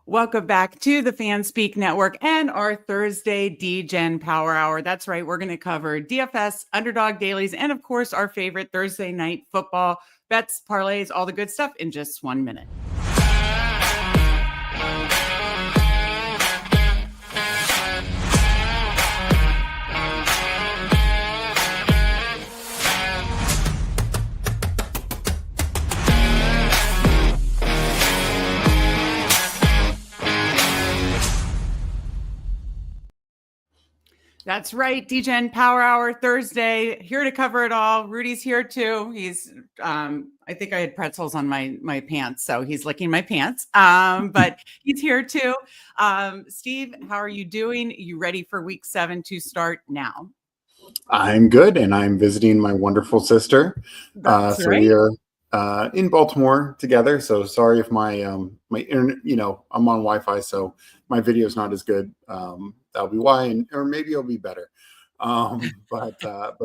Welcome back to the Fanspeak Network and our Thursday Degen Power Hour. That's right. We're going to cover DFS, Underdog, Dailies, and of course, our favorite Thursday night football bets, parlays, all the good stuff in just 1 minute. That's right. Degen Power Hour Thursday, here to cover it all. Rudy's here too. He's, I think I had pretzels on my pants, so he's licking my pants. But he's here too. Steve, how are you doing? You ready for week 7 to start now? I'm good, and I'm visiting my wonderful sister. That's so right. we are in Baltimore together. So sorry if my my internet, I'm on Wi-Fi, so my video is not as good. That'll be why, or maybe it'll be better. But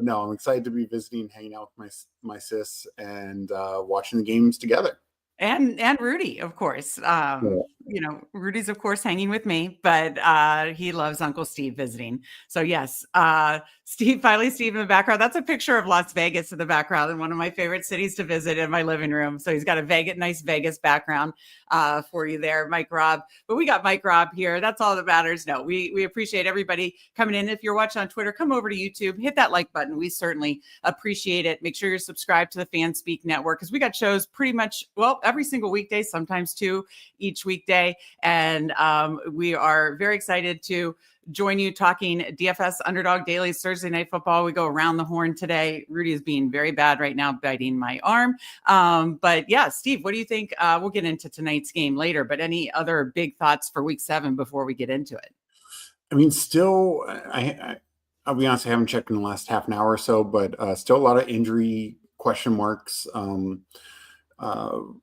no, I'm excited to be visiting, hanging out with my sis, and watching the games together. And Rudy, of course. Rudy's of course hanging with me, but he loves Uncle Steve visiting. So yes, Steve in the background. That's a picture of Las Vegas in the background, and one of my favorite cities to visit in my living room. So he's got a nice Vegas background for you there, Mike Robb. But we got Mike Robb here. That's all that matters. No, we appreciate everybody coming in. If you're watching on Twitter, come over to YouTube, hit that like button. We certainly appreciate it. Make sure you're subscribed to the Fanspeak Network because we got shows pretty much, every single weekday, sometimes 2 each weekday. And we are very excited to join you talking DFS, Underdog, Dailies, Thursday Night Football. We go around the horn today. Rudy is being very bad right now, biting my arm. But yeah, Steve, what do you think? We'll get into tonight's game later, but any other big thoughts for week 7 before we get into it? I mean, still, I'll be honest, I haven't checked in the last half an hour or so, but still a lot of injury question marks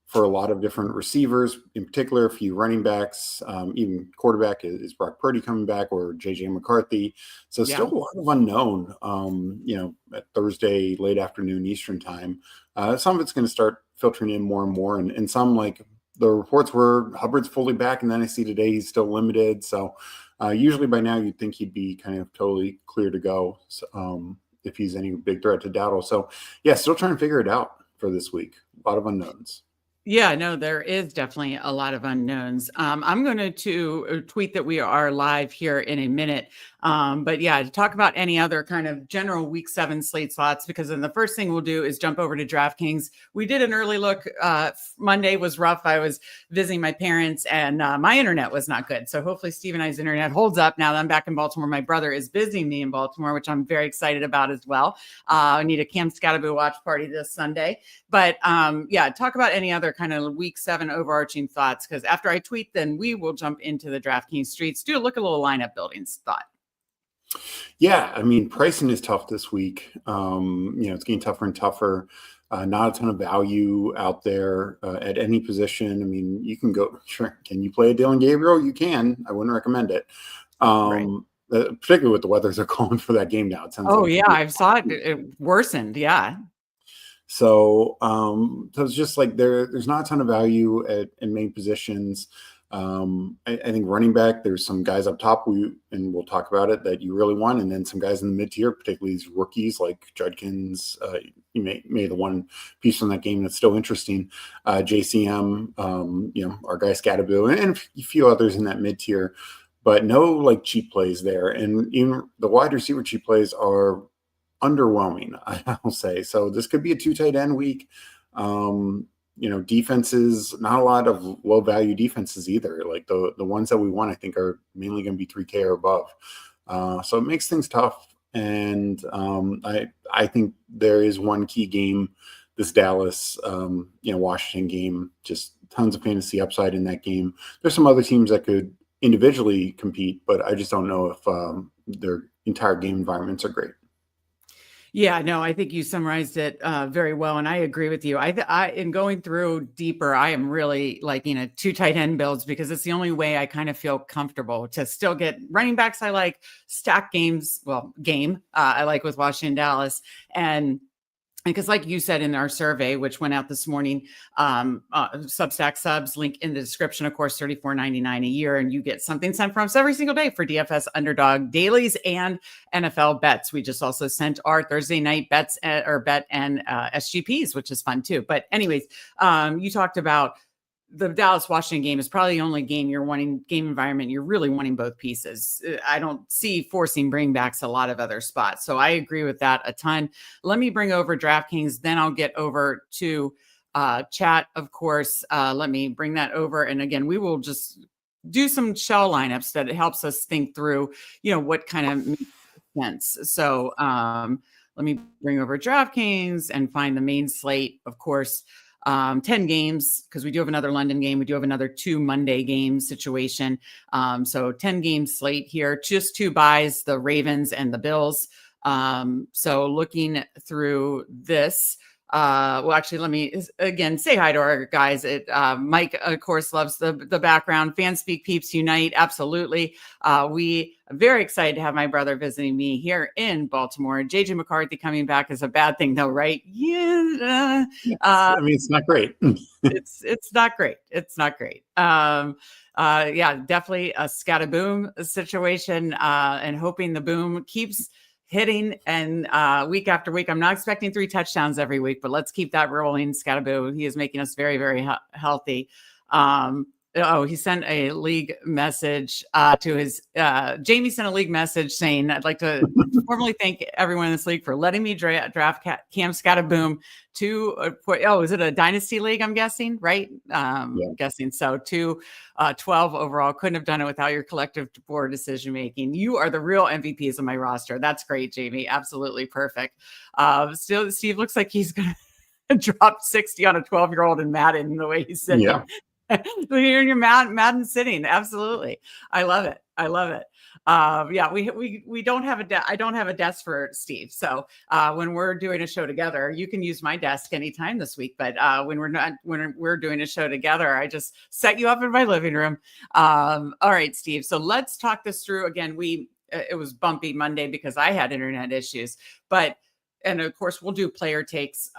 for a lot of different receivers, in particular, a few running backs, even quarterback. Is Brock Purdy coming back, or JJ McCarthy? So still a lot of unknown, at Thursday, late afternoon Eastern time. Some of it's going to start filtering in more and more, and some, like the reports were Hubbard's fully back, and then I see today he's still limited. So usually by now you'd think he'd be kind of totally clear to go, if he's any big threat to Dowdle. So yeah, still trying to figure it out for this week. A lot of unknowns. Yeah, no, there is definitely a lot of unknowns. I'm going to tweet that we are live here in a minute. But yeah, to talk about any other kind of general week 7 slate slots, because then the first thing we'll do is jump over to DraftKings. We did an early look. Monday was rough. I was visiting my parents and my internet was not good. So hopefully Steve and I's internet holds up now that I'm back in Baltimore. My brother is visiting me in Baltimore, which I'm very excited about as well. I need a Cam Scatterbo watch party this Sunday. But yeah, talk about any other kind of week 7 overarching thoughts, because after I tweet, then we will jump into the DraftKings streets, do a look at a little lineup buildings thought. Yeah, I mean, pricing is tough this week. It's getting tougher and tougher. Not a ton of value out there at any position. I mean, you can go, sure. Can you play a Dylan Gabriel? You can. I wouldn't recommend it. Right. Particularly with the weather they're calling for that game now. It sounds I saw it. It worsened. Yeah. So it's just like there's not a ton of value in main positions. I think running back, there's some guys up top and we'll talk about it, that you really want, and then some guys in the mid tier, particularly these rookies like Judkins. You may the one piece from that game that's still interesting. JCM, our guy Scatterbo, and a few others in that mid tier, but no like cheap plays there, and even the wide receiver cheap plays are underwhelming, I'll say. So this could be a 2 tight end week. Defenses, not a lot of low value defenses either. Like the ones that we want, I think, are mainly going to be 3K or above. So it makes things tough. And I think there is one key game, this Dallas, Washington game, just tons of fantasy upside in that game. There's some other teams that could individually compete, but I just don't know if their entire game environments are great. Yeah, no, I think you summarized it very well, and I agree with you. I in going through deeper, I am really liking 2 tight end builds, because it's the only way I kind of feel comfortable to still get running backs. I like stack games. I like with Washington, Dallas, and because like you said in our survey, which went out this morning, Substack subs, link in the description, of course, $34.99 a year. And you get something sent from us every single day for DFS, Underdog, Dailies, and NFL bets. We just also sent our Thursday night bets or bet and SGPs, which is fun too. But anyways, you talked about the Dallas-Washington game is probably the only game environment you're really wanting both pieces. I don't see forcing bringbacks a lot of other spots. So I agree with that a ton. Let me bring over DraftKings, then I'll get over to chat, of course. Let me bring that over. And again, we will just do some shell lineups that it helps us think through, what kind of makes sense. So let me bring over DraftKings and find the main slate, of course. 10 games, because we do have another London game. We do have another 2 Monday game situation. So 10 game slate here, just 2 buys, the Ravens and the Bills. So looking through this, well, actually, let me again say hi to our guys. Mike, of course, loves the background. Fanspeak peeps unite. Absolutely. We are very excited to have my brother visiting me here in Baltimore. JJ McCarthy coming back is a bad thing, though, right? Yeah. I mean, it's not great. It's not great. It's not great. Yeah, definitely a scataboom situation, and hoping the boom keeps hitting and week after week. I'm not expecting 3 touchdowns every week, but let's keep that rolling. Scatterboo, he is making us very, very healthy. He sent a league message to his Jamie sent a league message saying, I'd like to formally thank everyone in this league for letting me draft Cam Scatterboom to is it a dynasty league? I'm guessing, right? Yeah. Guessing so. To 12 overall. Couldn't have done it without your collective board decision making. You are the real MVPs of my roster. That's great, Jamie. Absolutely perfect. Still, Steve looks like he's gonna drop 60 on a 12-year-old in Madden the way he's sitting. Yeah. You're in your Madden sitting. Absolutely. I love it. I love it. Yeah, we don't have I don't have a desk for Steve. So when we're doing a show together, you can use my desk anytime this week. But when we're doing a show together, I just set you up in my living room. All right, Steve. So let's talk this through again. It was bumpy Monday because I had internet issues, and of course, we'll do player takes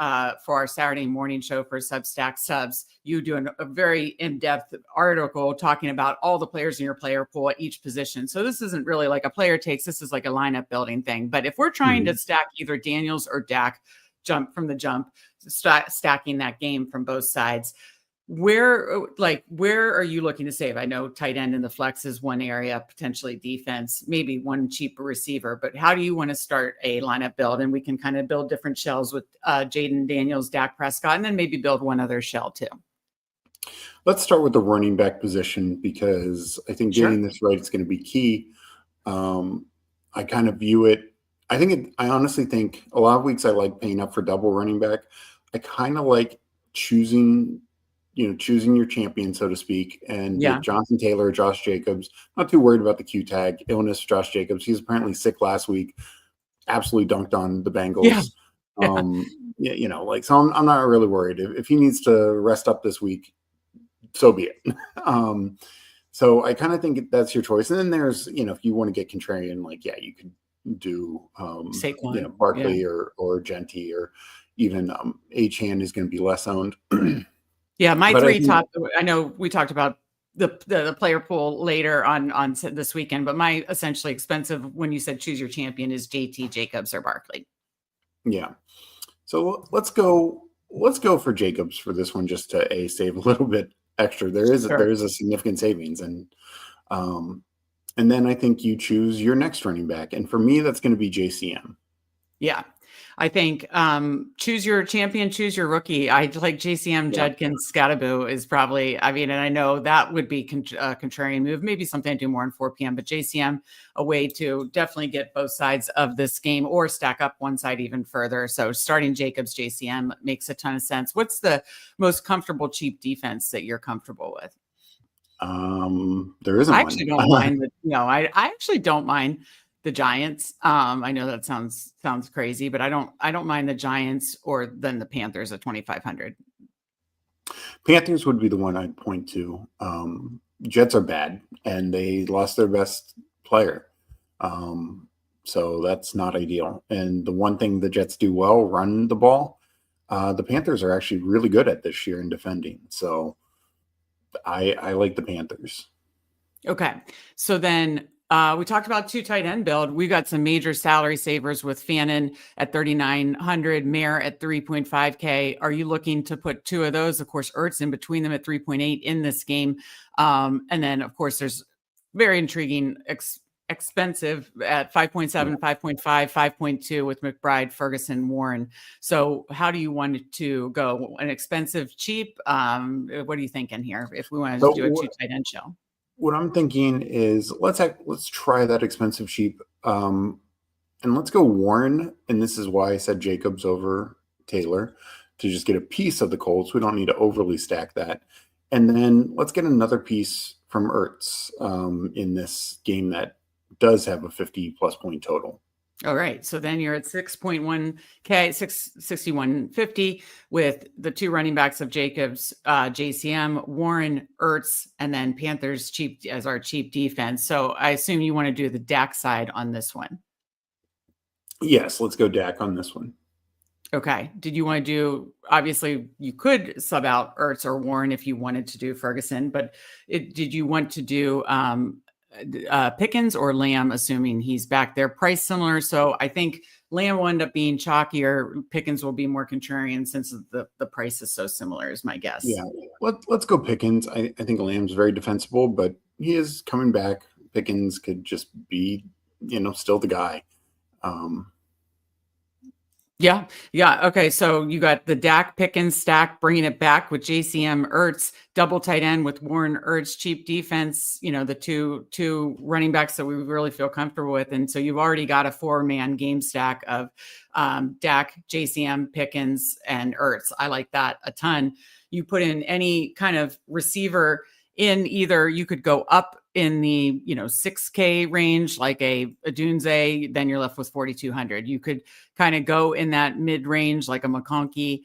for our Saturday morning show for Substack subs. You do a very in-depth article talking about all the players in your player pool at each position. So this isn't really like a player takes. This is like a lineup building thing. But if we're trying to stack either Daniels or Dak, stacking that game from both sides, where are you looking to save? I know tight end in the flex is one area, potentially defense, maybe one cheaper receiver, but how do you want to start a lineup build? And we can kind of build different shells with Jaden Daniels, Dak Prescott, and then maybe build one other shell too. Let's start with the running back position because I think getting this right is going to be key. I kind of view it. I honestly think a lot of weeks I like paying up for double running back. I kind of like choosing your champion, so to speak, and Jonathan Taylor, Josh Jacobs. Not too worried about the Q tag illness. Josh Jacobs, he's apparently sick last week. Absolutely dunked on the Bengals. So I'm not really worried. If he needs to rest up this week, so be it. So I kind of think that's your choice. And then there's, if you want to get contrarian, you could do Barkley or Genty, or even Achane is going to be less owned. Yeah, my three top. I know we talked about the player pool later on this weekend, but my essentially expensive when you said choose your champion is JT, Jacobs, or Barkley. Yeah, so let's go for Jacobs for this one just to save a little bit extra. There is a significant savings, and then I think you choose your next running back, and for me that's going to be JCM. Yeah. I think choose your champion, choose your rookie. I like JCM, Judkins, Scattaboo is probably, and I know that would be a contrarian move, maybe something to do more on 4 p.m., but JCM, a way to definitely get both sides of this game or stack up one side even further. So starting Jacobs, JCM makes a ton of sense. What's the most comfortable cheap defense that you're comfortable with? There isn't. I actually don't mind. I actually don't mind the Giants. I know that sounds crazy, but I don't mind the Giants or then the Panthers at 2,500. Panthers would be the one I'd point to. Jets are bad and they lost their best player. So that's not ideal. And the one thing the Jets do well, run the ball. the Panthers are actually really good at this year in defending. So I like the Panthers. Okay. So then we talked about 2 tight end build. We've got some major salary savers with Fannin at 3,900, Mayer at 3.5K. Are you looking to put 2 of those? Of course, Ertz in between them at 3.8 in this game. And then, of course, there's very intriguing expensive at 5.7, 5.5, 5.2 with McBride, Ferguson, Warren. So how do you want it to go? An expensive, cheap? What are you thinking here if we wanted to do a 2 tight end show? What I'm thinking is let's try that expensive cheap, and let's go Warren. And this is why I said Jacobs over Taylor, to just get a piece of the Colts. We don't need to overly stack that. And then let's get another piece from Ertz in this game that does have a 50+ point total. All right. So then you're at 6.1K, 661.50 with the 2 running backs of Jacobs, JCM, Warren, Ertz, and then Panthers cheap as our cheap defense. So I assume you want to do the Dak side on this one. Yes, let's go Dak on this one. Okay. Did you want to do, obviously you could sub out Ertz or Warren if you wanted to do Ferguson, but did you want to do Pickens or Lamb, assuming he's back there? Price similar. So I think Lamb will end up being chalkier. Pickens will be more contrarian since the price is so similar, is my guess. Yeah. Let's go Pickens. I think Lamb's very defensible, but he is coming back. Pickens could just be, still the guy. Yeah. Okay. So you got the Dak Pickens stack, bringing it back with JCM, Ertz, double tight end with Warren, Ertz, cheap defense, the two running backs that we really feel comfortable with. And so you've already got a 4-man game stack of Dak, JCM, Pickens, and Ertz. I like that a ton. You put in any kind of receiver in either, you could go up in the 6K range like a Dunze, then you're left with 4,200. You could kind of go in that mid range like a McConkey,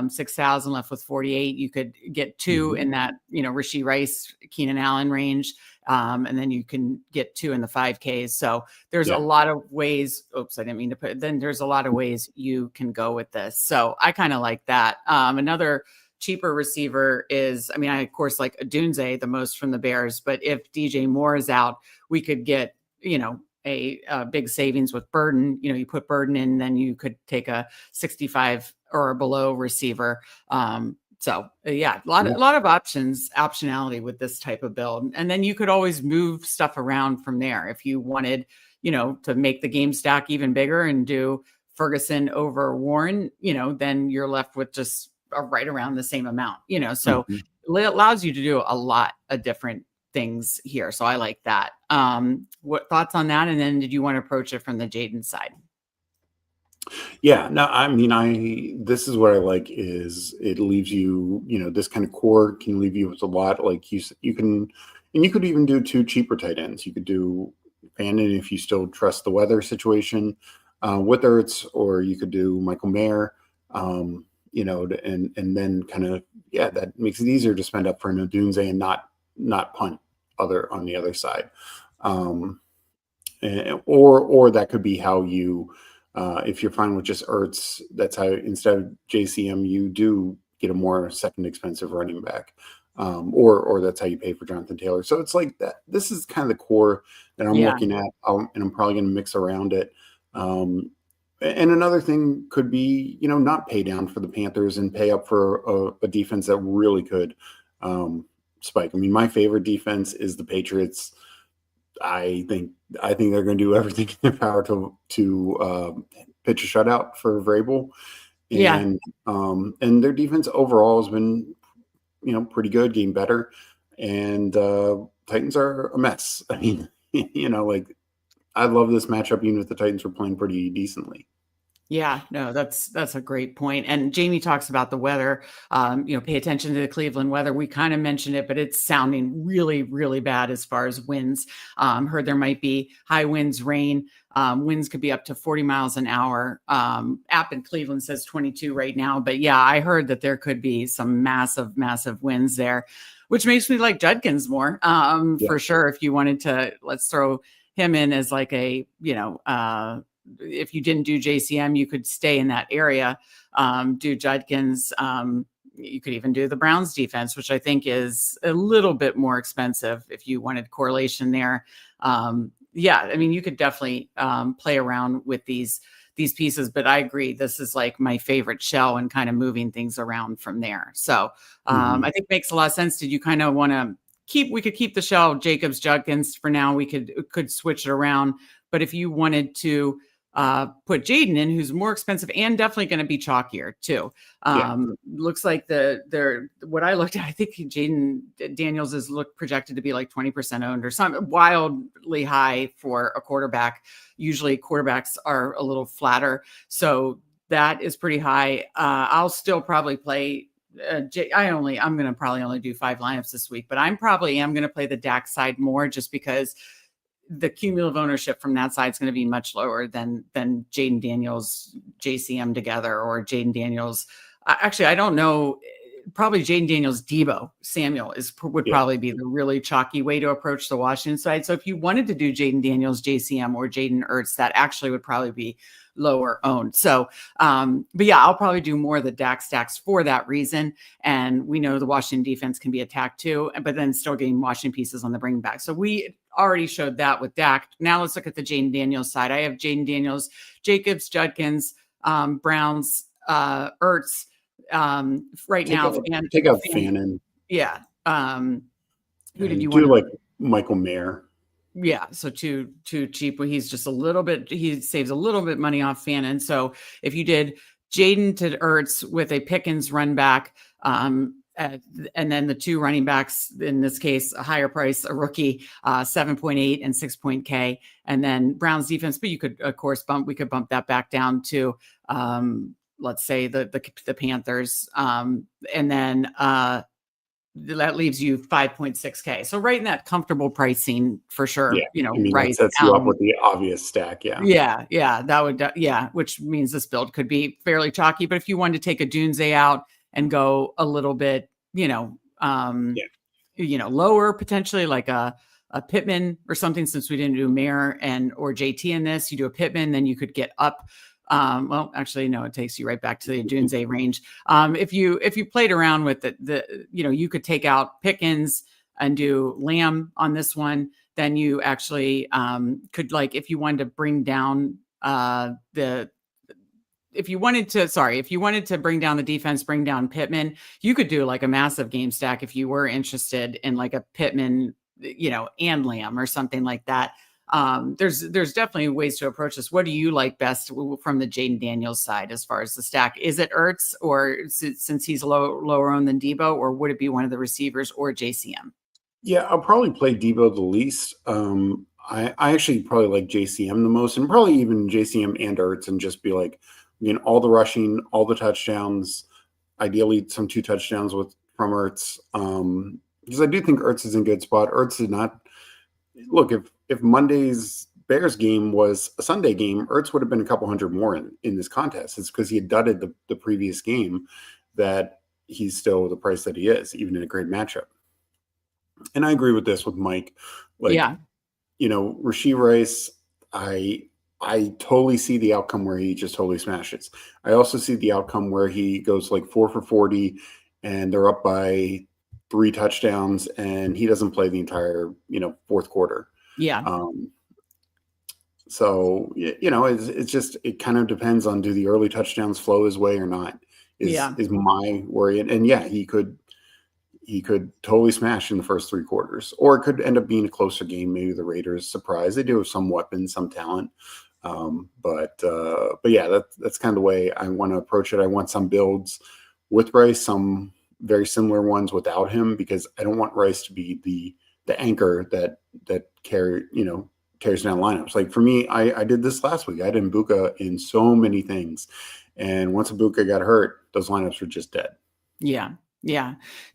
6,000, left with 48. You could get 2 in that Rashee Rice, Keenan Allen range, and then you can get 2 in the 5Ks. So there's a lot of ways. Oops, I didn't mean to put. Then there's a lot of ways you can go with this. So I kind of like that. Another cheaper receiver is, I of course, like Dunze the most from the Bears, but if DJ Moore is out, we could get, a big savings with Burden. You put Burden in, then you could take a 65 or below receiver. So a lot of optionality with this type of build. And then you could always move stuff around from there. If you wanted, to make the game stack even bigger and do Ferguson over Warren, then you're left with just right around the same amount, so it allows you to do a lot of different things here. So I like that. What thoughts on that? And then did you want to approach it from the Jaden side? Yeah, no, this is what I like is it leaves you, this kind of core can leave you with a lot. Like you can, and you could even do 2 cheaper tight ends. You could do Fannin if you still trust the weather situation with Ertz, or you could do Michael Mayer. And then kind of, that makes it easier to spend up for an Odunze and not punt on the other side. Or that could be how you, if you're fine with just Ertz, that's how instead of JCM, you do get a more second expensive running back. Or that's how you pay for Jonathan Taylor. So it's like that. This is kind of the core that I'm looking at, and I'm probably going to mix around it. And another thing could be, not pay down for the Panthers and pay up for a defense that really could spike. My favorite defense is the Patriots. I think they're going to do everything in their power to pitch a shutout for Vrabel. And their defense overall has been, pretty good, getting better. And Titans are a mess. I love this matchup, even if the Titans were playing pretty decently. Yeah, no, that's a great point. And Jamie talks about the weather, pay attention to the Cleveland weather. We kind of mentioned it, but it's sounding really, really bad as far as winds. Heard there might be high winds, rain. Winds could be up to 40 miles an hour. App in Cleveland says 22 right now. But yeah, I heard that there could be some massive, massive winds there, which makes me like Judkins more for sure. If you wanted to, let's throw him in as like a, if you didn't do JCM, you could stay in that area, do Judkins. You could even do the Browns defense, which I think is a little bit more expensive if you wanted correlation there. Yeah, I mean, you could definitely play around with these pieces, but I agree, this is like my favorite shell and kind of moving things around from there. So I think makes a lot of sense. Did you kind of want to we could keep the shell Jacobs Judkins for now. We could switch it around, but if you wanted to put Jaden in, who's more expensive and definitely going to be chalkier too. Looks like what I looked at, I think Jaden Daniels is projected to be like 20% owned or something wildly high for a quarterback. Usually quarterbacks are a little flatter. So that is pretty high. I'll still probably play I'm going to probably only do 5 lineups this week, but I'm probably am going to play the Dak side more just because the cumulative ownership from that side is going to be much lower than Jaden Daniels, JCM together, or Jaden Daniels. Actually, I don't know. Probably Jaden Daniels, Debo Samuel would probably be the really chalky way to approach the Washington side. So if you wanted to do Jaden Daniels, JCM, or Jaden Ertz, that actually would probably be lower owned. So, but yeah, I'll probably do more of the Dak stacks for that reason. And we know the Washington defense can be attacked too, but then still getting Washington pieces on the bring back. So we already showed that with Dak. Now let's look at the Jaden Daniels side. I have Jaden Daniels, Jacobs, Judkins, Browns, Ertz. Right now, take out Fannin. Yeah. Who did you do want? Like Michael Mayer. Yeah, so too cheap. He's just he saves a little bit money off Fannin. So if you did Jaden to Ertz with a Pickens run back, and then the 2 running backs, in this case, a higher price, a rookie, 7.8 and 6.K, and then Browns defense. But you could, of course, bump that back down to, let's say the Panthers, and then that leaves you 5.6K. So right in that comfortable pricing for sure. Yeah, right. That sets you up with the obvious stack. Yeah. That would, which means this build could be fairly chalky. But if you wanted to take a Dunze out and go a little bit, lower potentially, like a Pittman or something, since we didn't do Mayer or JT in this, you do a Pittman, then you could get up. Well, actually, no, it takes you right back to the Dunze range. If you played around with you could take out Pickens and do Lamb on this one. Then you actually could, like, if you wanted to bring down if you wanted to bring down the defense, bring down Pittman, you could do like a massive game stack if you were interested in like a Pittman, and Lamb or something like that. There's definitely ways to approach this. What do you like best from the Jaden Daniels side as far as the stack? Is it Ertz, or since he's lower owned than Debo, or would it be one of the receivers or JCM? Yeah, I'll probably play Debo the least. I actually probably like JCM the most, and probably even JCM and Ertz, and just be like, all the rushing, all the touchdowns, ideally some 2 touchdowns from Ertz. Because I do think Ertz is in a good spot. Ertz is not. Look, if Monday's Bears game was a Sunday game, Ertz would have been a couple hundred more in this contest. It's because he had dudded the previous game that he's still the price that he is, even in a great matchup. And I agree with this with Mike. Rashee Rice, I totally see the outcome where he just totally smashes. I also see the outcome where he goes like 4 for 40 and they're up by 3 touchdowns and he doesn't play the entire, fourth quarter. Yeah. So, it's just, it kind of depends on, do the early touchdowns flow his way or not is my worry. And yeah, he could totally smash in the first 3 quarters, or it could end up being a closer game. Maybe the Raiders surprise. They do have some weapons, some talent. But yeah, that's kind of the way I want to approach it. I want some builds with Rice, some very similar ones without him, because I don't want Rice to be the anchor that carries down lineups. Like for me, I did this last week. I had Mbuka in so many things, and once Mbuka got hurt, those lineups were just dead. Yeah.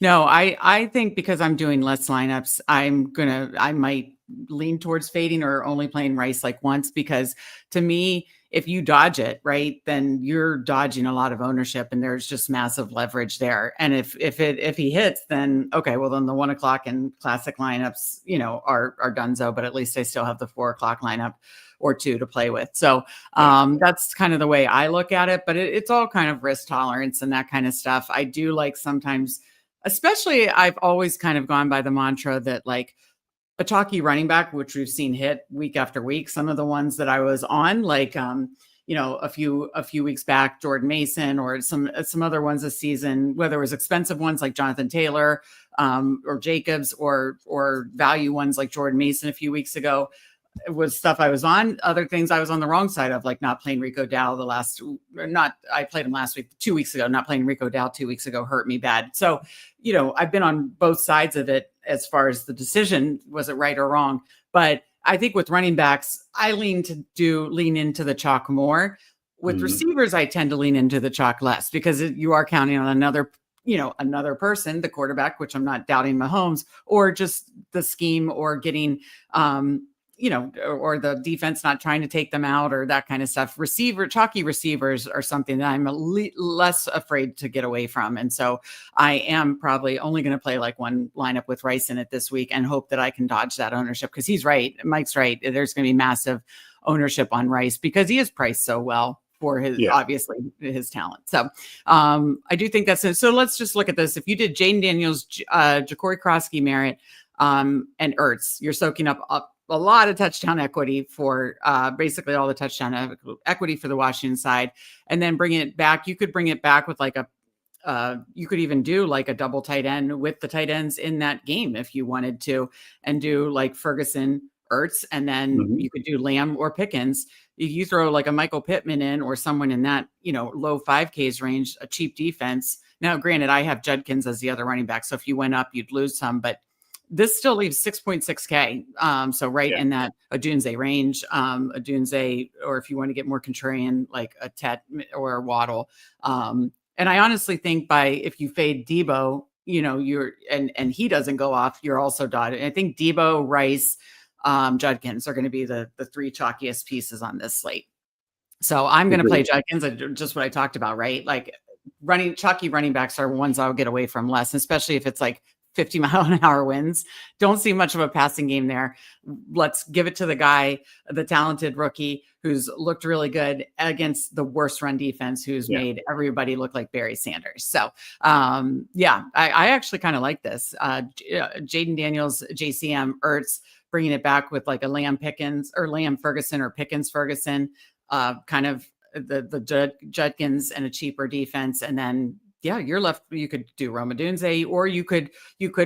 No, I think because I'm doing less lineups, I might lean towards fading or only playing Rice like once, because to me, if you dodge it, right, then you're dodging a lot of ownership and there's just massive leverage there. And if he hits, then okay, well then the 1 o'clock and classic lineups, are donezo, but at least I still have the 4 o'clock lineup or two to play with. So that's kind of the way I look at it, but it's all kind of risk tolerance and that kind of stuff. I do like sometimes, especially I've always kind of gone by the mantra that like a chalky running back, which we've seen hit week after week. Some of the ones that I was on, like, a few weeks back, Jordan Mason, or some other ones this season, whether it was expensive ones like Jonathan Taylor, or Jacobs, or value ones like Jordan Mason a few weeks ago. It was stuff I was on. Other things I was on the wrong side of, like not playing Rico Dow I played him last week, 2 weeks ago. Not playing Rico Dow 2 weeks ago hurt me bad. So, I've been on both sides of it as far as the decision, was it right or wrong? But I think with running backs, I lean into the chalk more. With receivers, I tend to lean into the chalk less, because you are counting on another person, the quarterback, which I'm not doubting Mahomes, or just the scheme, or getting, or the defense not trying to take them out, or that kind of stuff. Chalky receivers are something that I'm less afraid to get away from. And so I am probably only going to play like one lineup with Rice in it this week and hope that I can dodge that ownership, because he's right. Mike's right. There's going to be massive ownership on Rice because he is priced so well for obviously his talent. So I do think that's it. So let's just look at this. If you did Jaden Daniels, Ja'Cory Krosky, Merritt, and Ertz, you're soaking up a lot of touchdown equity for basically all the touchdown equity for the Washington side, and then bring it back. You could bring it back with like you could even do like a double tight end with the tight ends in that game if you wanted to, and do like Ferguson, Ertz, and then you could do Lamb or Pickens. You throw like a Michael Pittman in, or someone in that, low 5Ks range, a cheap defense. Now, granted, I have Judkins as the other running back, so if you went up, you'd lose some, but this still leaves 6.6K. So in that Odunze range, Odunze, or if you want to get more contrarian, like a Tet or a Waddle. And I honestly think if you fade Debo, you're, and he doesn't go off, you're also dotted. And I think Debo, Rice, Judkins are going to be the three chalkiest pieces on this slate. So I'm going to play Judkins, just what I talked about, right? Like chalky running backs are ones I'll get away from less, especially if it's like 50-mile-an-hour winds. Don't see much of a passing game there. Let's give it to the guy, the talented rookie who's looked really good against the worst run defense, who's made everybody look like Barry Sanders. So, I actually kind of like this. Jaden Daniels, JCM, Ertz, bringing it back with like a Lamb Pickens or Lamb Ferguson or Pickens Ferguson, kind of the Judkins and a cheaper defense, and then you're left. You could do Rome Odunze, or you could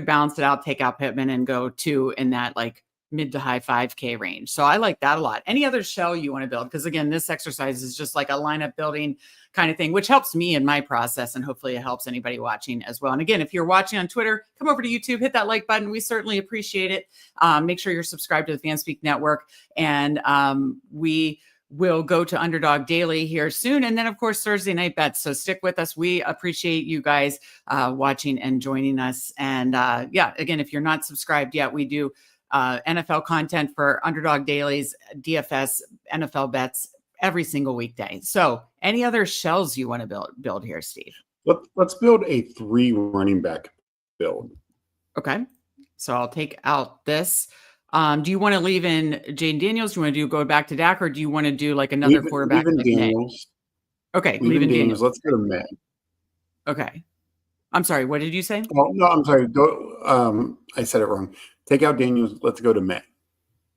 balance it out, take out Pittman, and go two in that like mid to high 5K range. So I like that a lot. Any other shell you want to build? Because again, this exercise is just like a lineup building kind of thing, which helps me in my process, and hopefully it helps anybody watching as well. And again, if you're watching on Twitter, come over to YouTube, hit that like button. We certainly appreciate it. Make sure you're subscribed to the Fanspeak Network, and we'll go to Underdog Daily here soon. And then, of course, Thursday night bets. So stick with us. We appreciate you guys watching and joining us. And again, if you're not subscribed yet, we do NFL content for Underdog Dailies, DFS, NFL bets every single weekday. So any other shells you want to build here, Steve? Let's build a 3 running back build. Okay. So I'll take out this. Do you want to leave in Jaden Daniels? Do you want to go back to Dak, or do you want to do like another quarterback? Leave in Daniels. Okay, leave in Daniels. Let's go to Meg. Okay. I'm sorry. What did you say? Oh, no, I'm sorry. I said it wrong. Take out Daniels. Let's go to Meg.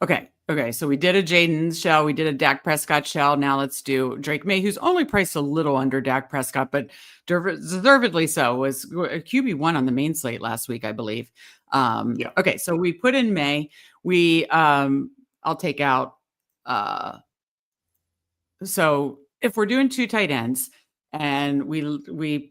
Okay. So we did a Jaden shell. We did a Dak Prescott shell. Now let's do Drake May, who's only priced a little under Dak Prescott, but deservedly so. Was a QB1 on the main slate last week, I believe. Okay. So we put in May. I'll take out. So if we're doing 2 tight ends and we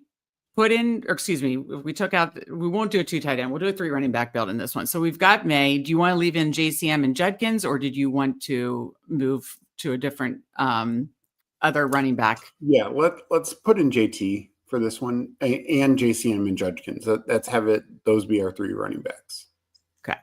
put in, or excuse me, we took out, we won't do a 2 tight end. We'll do a 3 running back build in this one. So we've got May. Do you want to leave in JCM and Judkins, or did you want to move to a different other running back? Yeah, let's put in JT for this one, and JCM and Judkins. Let's have those be our 3 running backs. Okay.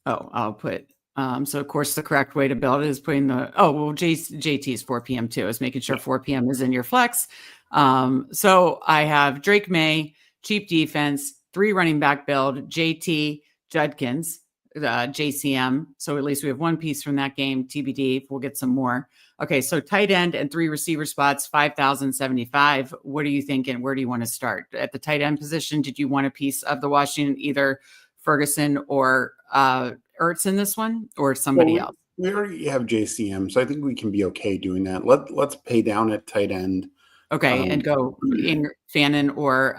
Oh, I'll put, so of course the correct way to build it is putting JT is 4 p.m. too, is making sure 4 p.m. is in your flex. So I have Drake May, cheap defense, 3 running back build, JT, Judkins, JCM. So at least we have one piece from that game, TBD. We'll get some more. Okay, so tight end and 3 receiver spots, 5,075. What are you thinking? Where do you want to start? At the tight end position, did you want a piece of the Washington, either Ferguson or Ertz in this one, or somebody else? We already have JCM, so I think we can be okay doing that. Let's pay down at tight end. Okay, and go in Fannin or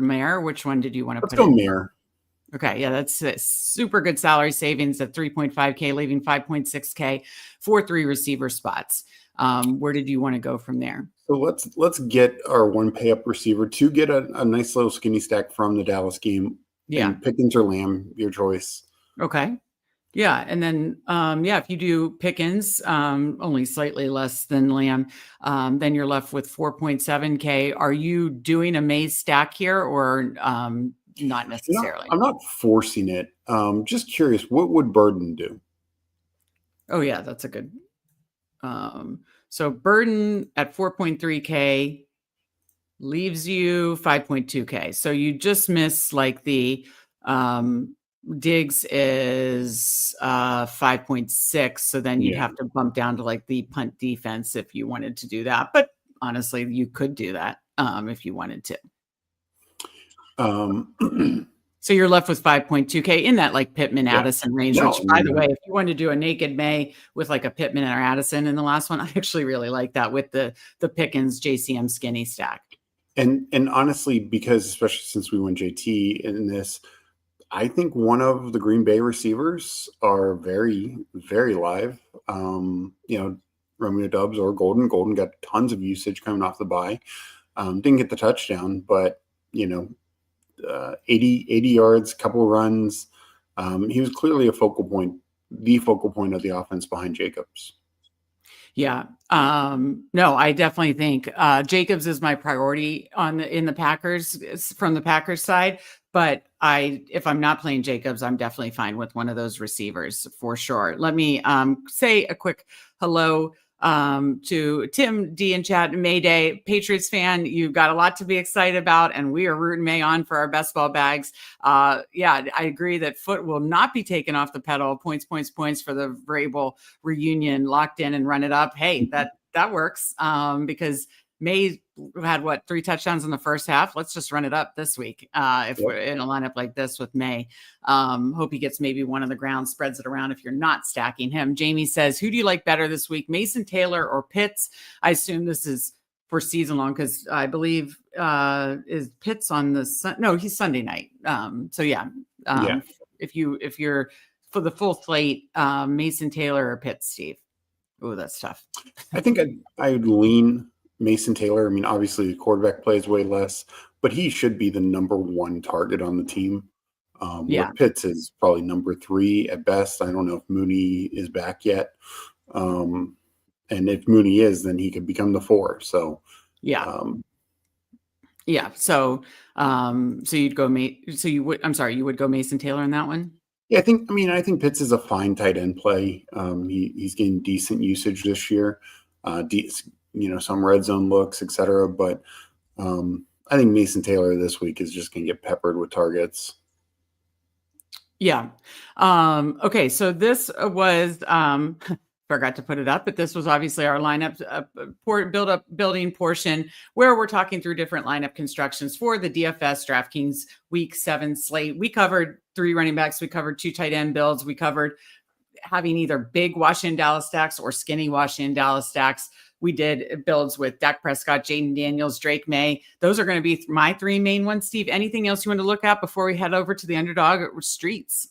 Mayer. Which one did you want to put in? Let's go Mayer. Okay, yeah, that's a super good salary savings at 3.5K, leaving 5.6K for 3 receiver spots. Where did you want to go from there? So let's get our 1 pay up receiver to get a nice little skinny stack from the Dallas game. Yeah, and Pickens or Lamb, your choice. Okay. Yeah, and then if you do Pickens, only slightly less than Lamb, then you're left with 4.7K. Are you doing a maze stack here, or not necessarily? I'm not forcing it. Just curious, what would Burden do? Oh yeah, that's a good. So Burden at 4.3K leaves you 5.2K. So you just miss like the Diggs is 5.6. So then you'd have to bump down to like the punt defense if you wanted to do that. But honestly, you could do that if you wanted to. So you're left with 5.2K in that like Pittman Addison range, which by the way, if you want to do a naked May with like a Pittman or Addison in the last one, I actually really like that with the Pickens JCM skinny stack. And honestly, because especially since we went JT in this, I think one of the Green Bay receivers are very, very live. Romeo Doubs or Golden. Golden got tons of usage coming off the bye. Didn't get the touchdown, but 80 yards, couple runs. He was clearly the focal point of the offense behind Jacobs. Yeah. No, I definitely think Jacobs is my priority in the Packers from the Packers side. But if I'm not playing Jacobs, I'm definitely fine with one of those receivers for sure. Let me say a quick hello to Tim D in chat. Mayday, Patriots fan, you've got a lot to be excited about, and we are rooting May on for our best ball bags. I agree that foot will not be taken off the pedal. Points for the Vrabel reunion, locked in and run it up. Hey, that works because May had 3 touchdowns in the first half. Let's just run it up this week. If we're in a lineup like this with May, hope he gets maybe one on the ground, spreads it around if you're not stacking him. Jamie says, who do you like better this week? Mason Taylor or Pitts? I assume this is for season long, because I believe is Pitts on the he's Sunday night. If you're for the full slate, Mason Taylor or Pitts, Steve? Oh, that's tough. I think I'd lean Mason Taylor. I mean, obviously the quarterback plays way less, but he should be the number 1 target on the team. Pitts is probably number 3 at best. I don't know if Mooney is back yet. And if Mooney is, then he could become the 4. So, So you'd go you would go Mason Taylor in that one? Yeah, I think Pitts is a fine tight end play. He's getting decent usage this year. Some red zone looks, etc. But I think Mason Taylor this week is just going to get peppered with targets. Yeah. Okay. So this was, forgot to put it up, but this was obviously our lineup building portion where we're talking through different lineup constructions for the DFS DraftKings Week 7 slate. We covered 3 running backs. We covered 2 tight end builds. We covered having either big Washington Dallas stacks or skinny Washington Dallas stacks. We did builds with Dak Prescott, Jaden Daniels, Drake May. Those are going to be my 3 main ones. Steve, anything else you want to look at before we head over to the Underdog streets?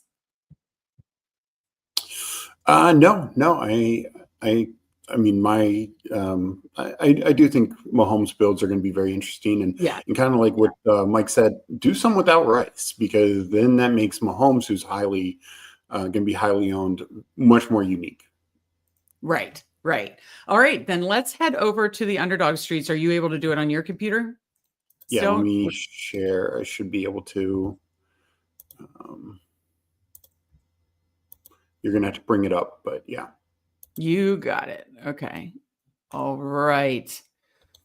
No. I do think Mahomes builds are going to be very interesting, and kind of like what Mike said, do some without Rice, because then that makes Mahomes, who's highly going to be highly owned, much more unique. Right. All right, then let's head over to the Underdog streets. Are you able to do it on your computer? Yeah, let me share. I should be able to. you're going to have to bring it up, but yeah. You got it. Okay. All right.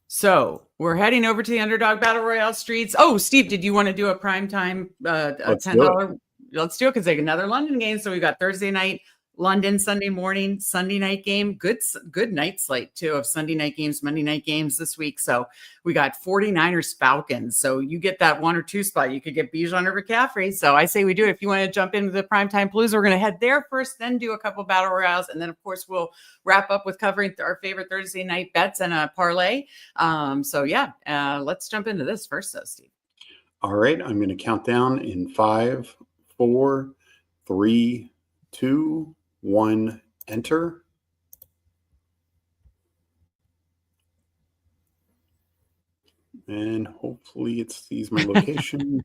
So we're heading over to the Underdog Battle Royale streets. Oh, Steve, did you want to do a prime time, a $10? Let's do it, because like another London game. So we got Thursday night, London, Sunday morning, Sunday night game. Good night slate too of Sunday night games, Monday night games this week. So we got 49ers Falcons. So you get that 1 or 2 spot. You could get Bijan or McCaffrey. So I say we do it. If you want to jump into the primetime blues, we're going to head there first, then do a couple battle royales. And then of course we'll wrap up with covering our favorite Thursday night bets and a parlay. So yeah, let's jump into this first though, Steve. All right. I'm going to count down in 5, 4, 3, 2, 1, enter. And hopefully it sees my location.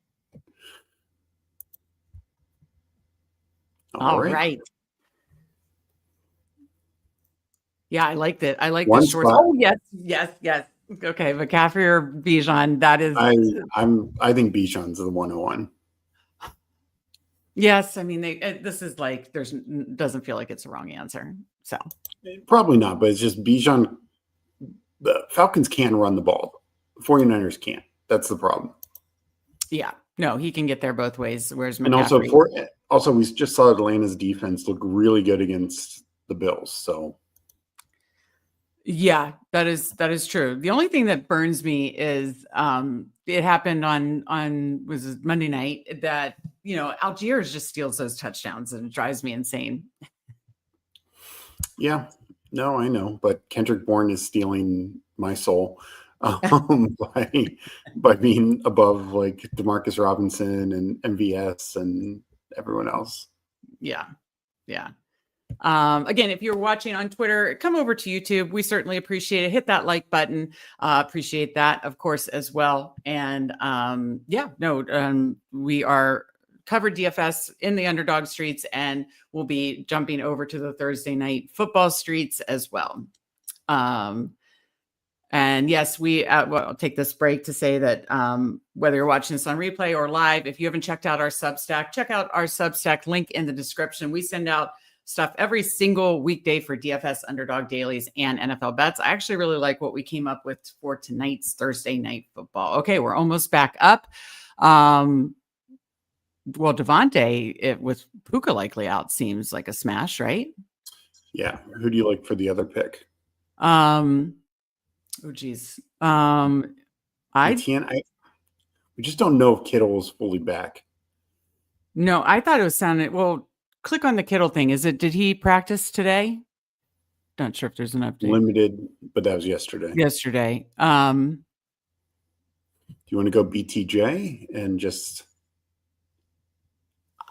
All right. Yeah, I liked it. I like the short. Oh, yes. Okay, McCaffrey or Bijan, that is. I think Bijan's the 101. Yes, I mean this is like doesn't feel like it's the wrong answer. So probably not, but it's just Bijan. The Falcons can run the ball. 49ers can't. That's the problem. Yeah. No, he can get there both ways. Whereas McCaffrey. And also we just saw Atlanta's defense look really good against the Bills. So yeah, that is true. The only thing that burns me is it happened on was Monday night that Algiers just steals those touchdowns and it drives me insane. Yeah, no, I know, but Kendrick Bourne is stealing my soul by being above like Demarcus Robinson and MVS and everyone else. Yeah. Again, if you're watching on Twitter, come over to YouTube. We certainly appreciate it. Hit that like button. Appreciate that, of course, as well. And we are covered DFS in the Underdog streets, and we'll be jumping over to the Thursday night football streets as well. And yes, I'll take this break to say that whether you're watching this on replay or live, if you haven't checked out our Substack, check out our Substack, link in the description. We send out stuff every single weekday for DFS, Underdog, Dailies, and NFL bets. I actually really like what we came up with for tonight's Thursday night football. Okay, we're almost back up. Well, Devontae with Puka likely out seems like a smash, right? Yeah. Who do you like for the other pick? Oh geez. We just don't know if Kittle is fully back. No, I thought it was sounding well. Click on the Kittle thing. Did he practice today? Not sure if there's an update. Limited, but that was yesterday. Do you want to go BTJ and just?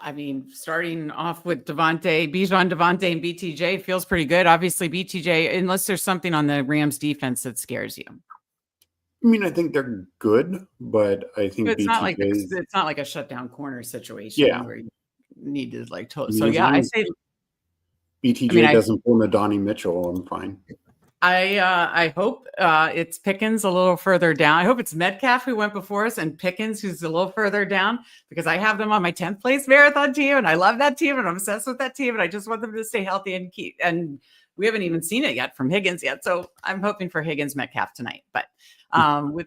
I mean, starting off with Bijan, Devontae, and BTJ feels pretty good. Obviously, BTJ, unless there's something on the Rams defense that scares you. I mean, I think they're good, but I think it's not like a shutdown corner situation. Yeah. Where you need to like total. So yeah, I say BTJ doesn't pull Nadani Mitchell. I'm fine. I hope it's Pickens a little further down. I hope it's Metcalf who went before us and Pickens who's a little further down, because I have them on my 10th place marathon team and I love that team and I'm obsessed with that team and I just want them to stay healthy and we haven't even seen it yet from Higgins yet. So I'm hoping for Higgins Metcalf tonight. But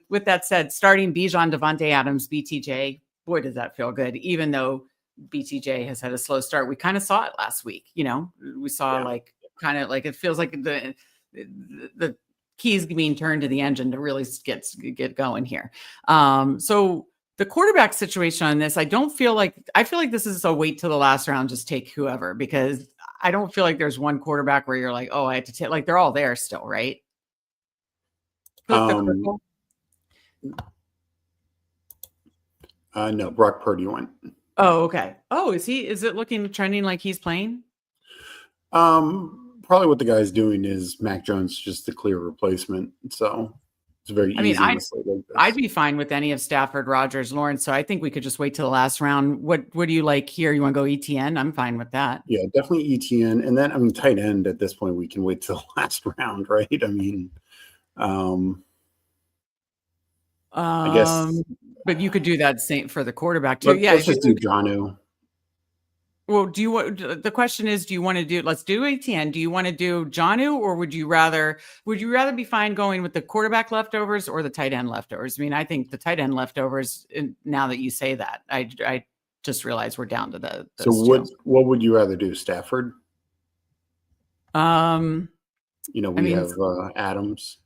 with that said, starting Bijan, Devontae Adams, BTJ, boy, does that feel good. Even though BTJ has had a slow start, we kind of saw it last week. We saw it feels like the keys being turned to the engine to really get going here. So the quarterback situation on this, I feel like this is a wait till the last round, just take whoever, because I don't feel like there's one quarterback where you're like, oh, I had to take, like they're all there still, right? No, Brock Purdy went. Oh, okay. Oh, is it trending like he's playing? Probably what the guy's doing is Mac Jones just the clear replacement. So it's very easy. I'd be fine with any of Stafford, Rodgers, Lawrence. So I think we could just wait till the last round. What do you like here? You want to go ETN? I'm fine with that. Yeah, definitely ETN. And then, tight end at this point, we can wait till the last round, right? I guess. But you could do that same for the quarterback too. Let's just do Jonnu. Well, the question is, do you want to do, let's do ATN. Do you want to do Jonnu, or would you rather be fine going with the quarterback leftovers or the tight end leftovers? I mean, I think the tight end leftovers, now that you say that, I just realized we're down to So what would you rather do, Stafford? We have Adams.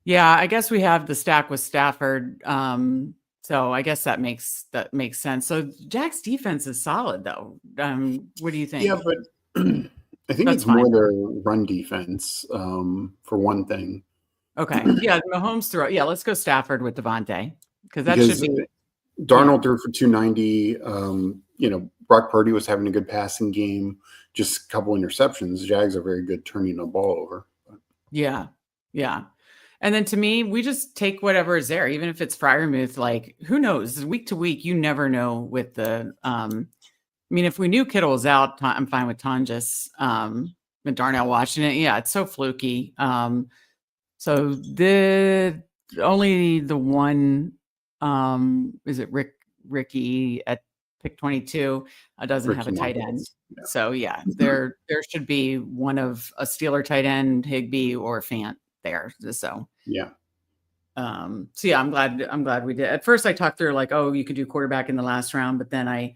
Yeah, I guess we have the stack with Stafford. So I guess that makes sense. So Jack's defense is solid, though. What do you think? Yeah, but I think it's more their run defense, for one thing. Okay. Yeah, Mahomes throw. Yeah, let's go Stafford with Devontae, because that should be. Darnold threw for 290. Brock Purdy was having a good passing game, just a couple interceptions. Jags are very good turning the ball over. Yeah. And then to me, we just take whatever is there, even if it's Freiermuth. Like, who knows? Week to week, you never know with the. I mean, if we knew Kittle was out, I'm fine with Tonjes. And Darnell Washington, yeah, it's so fluky. So only the one, is it Ricky at pick 22 doesn't have a tight end. Yeah. So yeah, there should be one of a Steeler tight end, Higbee or Fant there. So yeah. I'm glad we did. At first I talked through like, oh, you could do quarterback in the last round, but then I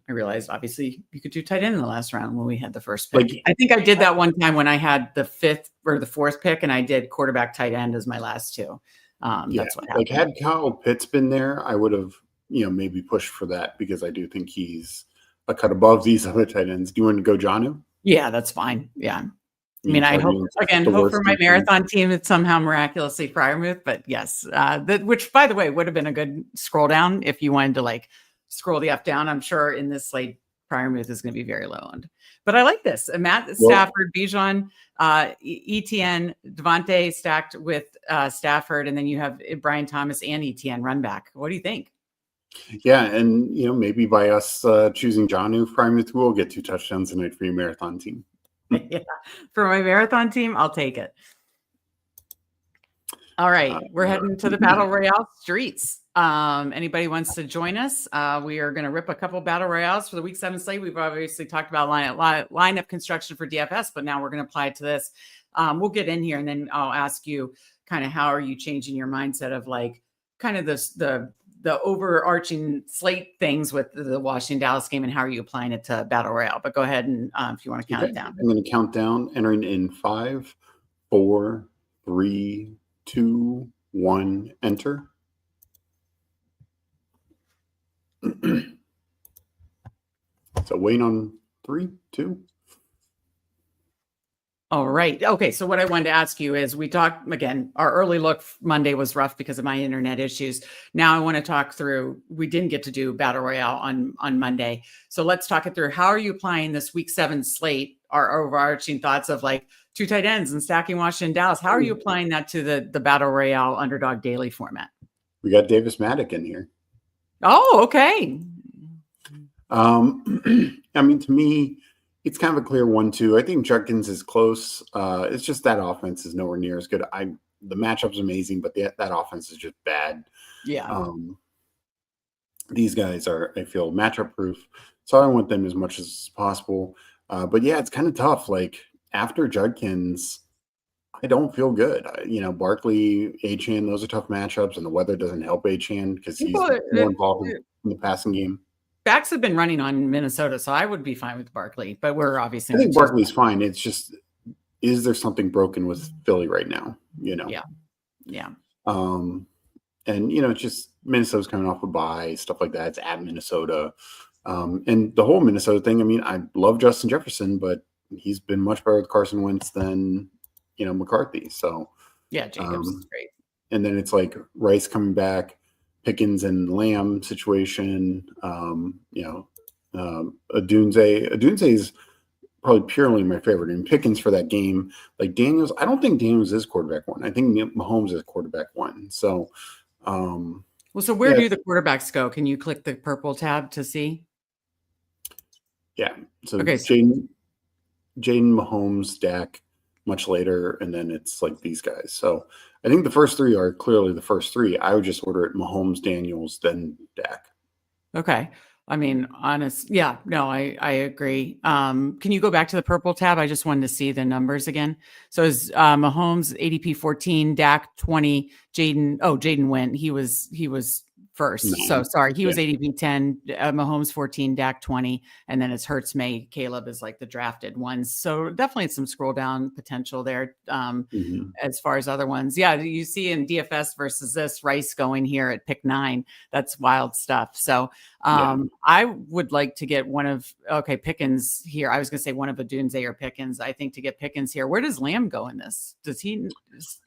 realized obviously you could do tight end in the last round when we had the first pick. I think I did that one time when I had the 5th or the 4th pick, and I did quarterback, tight end as my last two. That's what happened. Like, had Kyle Pitts been there, I would have, maybe pushed for that, because I do think he's a cut above these other tight ends. Do you want to go Jonnu? Yeah, that's fine. Yeah. I mean, I hope for my marathon team it's somehow miraculously Freiermuth, but yes, which by the way would have been a good scroll down if you wanted to like scroll the F down. I'm sure in this slate, Freiermuth is going to be very low owned, but I like this. Matt Stafford, Bijan, ETN, Devontae stacked with Stafford, and then you have Brian Thomas and ETN run back. What do you think? Yeah, and maybe by us choosing Jonnu, Freiermuth will get 2 touchdowns tonight for your marathon team. Yeah, for my marathon team, I'll take it. All right, we're heading to the Battle Royale streets. Anybody wants to join us? We are going to rip a couple Battle Royales for the Week 7 slate. We've obviously talked about lineup construction for DFS, but now we're going to apply it to this. We'll get in here, and then I'll ask you kind of how are you changing your mindset of like kind of the overarching slate things with the Washington Dallas game, and how are you applying it to Battle Royale? But go ahead and if you want to count it down. I'm going to count down, entering in 5, 4, 3, 2, 1, enter. So waiting on 3, 2. All right. Okay. So what I wanted to ask you is, we talked again, our early look Monday was rough because of my internet issues. Now I want to talk through, we didn't get to do Battle Royale on Monday. So let's talk it through. How are you applying this Week 7 slate, our overarching thoughts of like 2 tight ends and stacking Washington Dallas? How are you applying that to the Battle Royale Underdog daily format? We got Davis Maddock in here. Oh, okay. I mean, to me, it's kind of a clear 1-2. I think Judkins is close. It's just that offense is nowhere near as good. The matchup's amazing, but that offense is just bad. Yeah. These guys are, I feel, matchup proof, so I want them as much as possible. But yeah, it's kind of tough. Like, after Judkins, I don't feel good. Barkley, Achane, those are tough matchups, and the weather doesn't help Achane because he's more involved in the passing game. Backs have been running on Minnesota, so I would be fine with Barkley, but we're obviously. I think Barkley's fine. It's just, is there something broken with Philly right now? Yeah. And it's just Minnesota's coming off a bye, stuff like that. It's at Minnesota, and the whole Minnesota thing. I mean, I love Justin Jefferson, but he's been much better with Carson Wentz than McCarthy. So yeah, Jacobs is great. And then it's like Rice coming back, Pickens and Lamb situation. Adunze is probably purely my favorite. And Pickens for that game, like Daniels, I don't think Daniels is quarterback 1. I think Mahomes is quarterback 1. So, so where do the quarterbacks go? Can you click the purple tab to see? Yeah. So okay. Jaden Mahomes, Dak much later, and then it's like these guys. So I think the first 3 are clearly the first 3. I would just order it Mahomes, Daniels, then Dak. Okay. I mean, yeah, no, I agree. Can you go back to the purple tab? I just wanted to see the numbers again. So is Mahomes ADP 14, Dak 20, Jaden went. He was first. So sorry, he was ADP 10, Mahomes 14, Dak 20, and then it's Hurts, May, Caleb is like the drafted ones. So definitely some scroll down potential there. As far as other ones, yeah, you see in DFS versus this Rice going here at pick 9. That's wild stuff. So I would like to get Pickens here. I was going to say one of Adunze or Pickens. I think to get Pickens here. Where does Lamb go in this?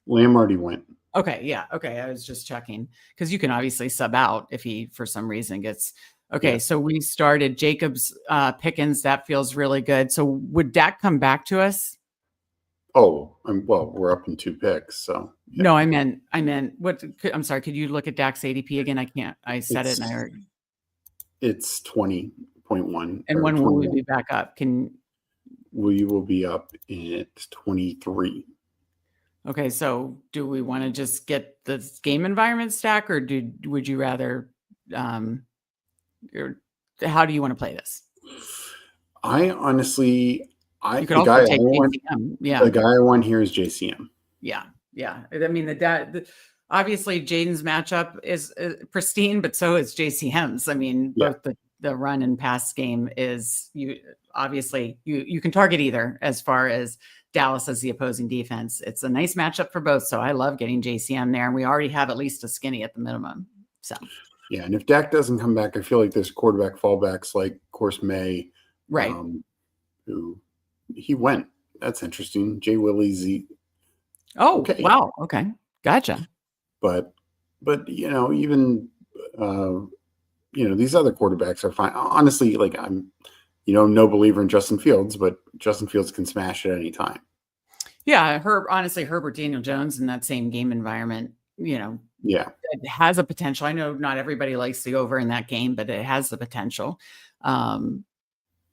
Lamb already went. Okay. Yeah. Okay. I was just checking because you can obviously sub out if he, for some reason, gets. Okay. Yeah. So we started Jacobs, Pickens. That feels really good. So would Dak come back to us? Oh, well, we're up in 2 picks. So yeah. No, I meant what? I'm sorry. Could you look at Dak's ADP again? I can't. I said it and I heard. It's 20.1. And when will we be back up? We will be up at 23. Okay, so do we want to just get the game environment stack, or would you rather? Or how do you want to play this? I honestly, you could also take JCM. Yeah, the guy I want here is JCM. Yeah. I mean, obviously Jaden's matchup is pristine, but so is JCM's. I mean, both the run and pass game is you can target either as far as Dallas as the opposing defense. It's a nice matchup for both. So I love getting JCM there. And we already have at least a skinny at the minimum. So yeah. And if Dak doesn't come back, I feel like there's quarterback fallbacks like, of course, May. Right. Who he went. That's interesting. Jay Willie. Oh, okay. Wow. Okay. Gotcha. But even these other quarterbacks are fine. Honestly, like I'm no believer in Justin Fields, but Justin Fields can smash at any time. Yeah, honestly, Herbert, Daniel Jones in that same game environment, it has a potential. I know not everybody likes the over in that game, but it has the potential. All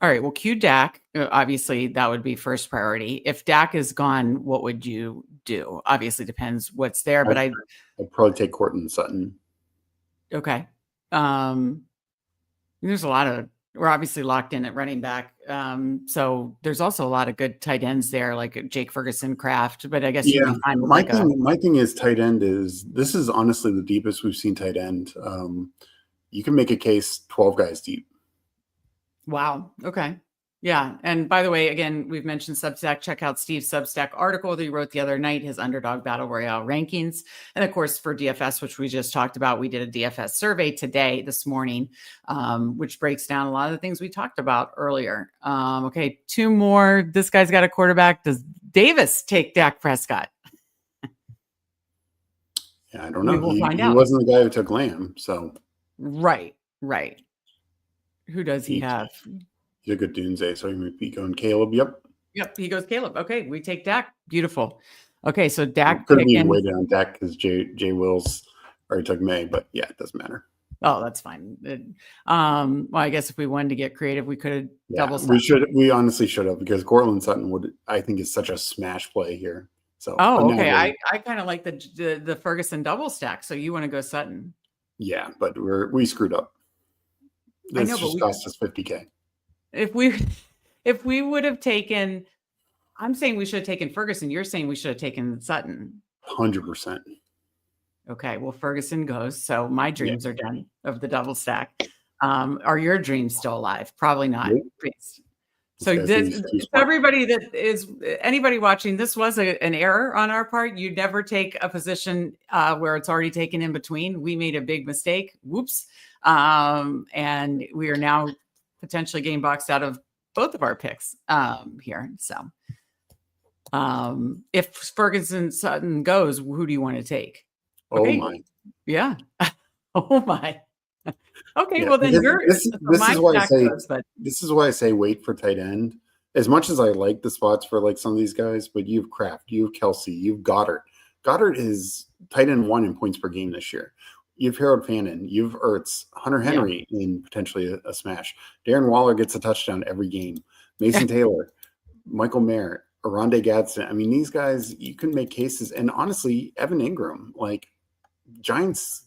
right, well, cue Dak. Obviously, that would be first priority. If Dak is gone, what would you do? Obviously, depends what's there, but I'd probably take Courtland Sutton. Okay. There's a lot of. We're obviously locked in at running back. So there's also a lot of good tight ends there, like Jake Ferguson, Kraft. But I guess you'd be fine with my thing is tight end this is honestly the deepest we've seen tight end. You can make a case 12 guys deep. Wow. Okay. Yeah. And by the way, again, we've mentioned Substack. Check out Steve's Substack article that he wrote the other night, his Underdog Battle Royale rankings. And of course, for DFS, which we just talked about, we did a DFS survey this morning, which breaks down a lot of the things we talked about earlier. Okay. 2 more. This guy's got a quarterback. Does Davis take Dak Prescott? Yeah, I don't know. He wasn't the guy who took Lamb. So. Right. Who does he have? He's a good Dunze, so he might be going Caleb. Yep, he goes Caleb. Okay, we take Dak. Beautiful. Okay, so Dak could be way down Dak because Jay Wills already took May, but yeah, it doesn't matter. Oh, that's fine. Well, I guess if we wanted to get creative, we could have double. We honestly should have, because Courtland Sutton I think is such a smash play here. So okay, I kind of like the Ferguson double stack. So you want to go Sutton? Yeah, but we screwed up. This just cost us $50K. If we would have taken, I'm saying we should have taken Ferguson. You're saying we should have taken Sutton. 100%. Okay, well, Ferguson goes. So my dreams are done of the double stack. Are your dreams still alive? Probably not. Nope. So anybody watching, this was an error on our part. You never take a position where it's already taken in between. We made a big mistake. Whoops. And we are now potentially getting boxed out of both of our picks here. So if Ferguson Sutton goes, who do you want to take? Okay. Oh my. Yeah. Oh my. Okay. Yeah. Well, then this is why I say wait for tight end. As much as I like the spots for like some of these guys, but you have Kraft, you have Kelsey, you have Goddard. Goddard is tight end 1 in points per game this year. You've Harold Fannin, you've Ertz, Hunter Henry in potentially a smash. Darren Waller gets a touchdown every game. Mason Taylor, Michael Mayer, Aronde Gadsden. I mean, these guys, you can make cases. And honestly, Evan Ingram, like Giants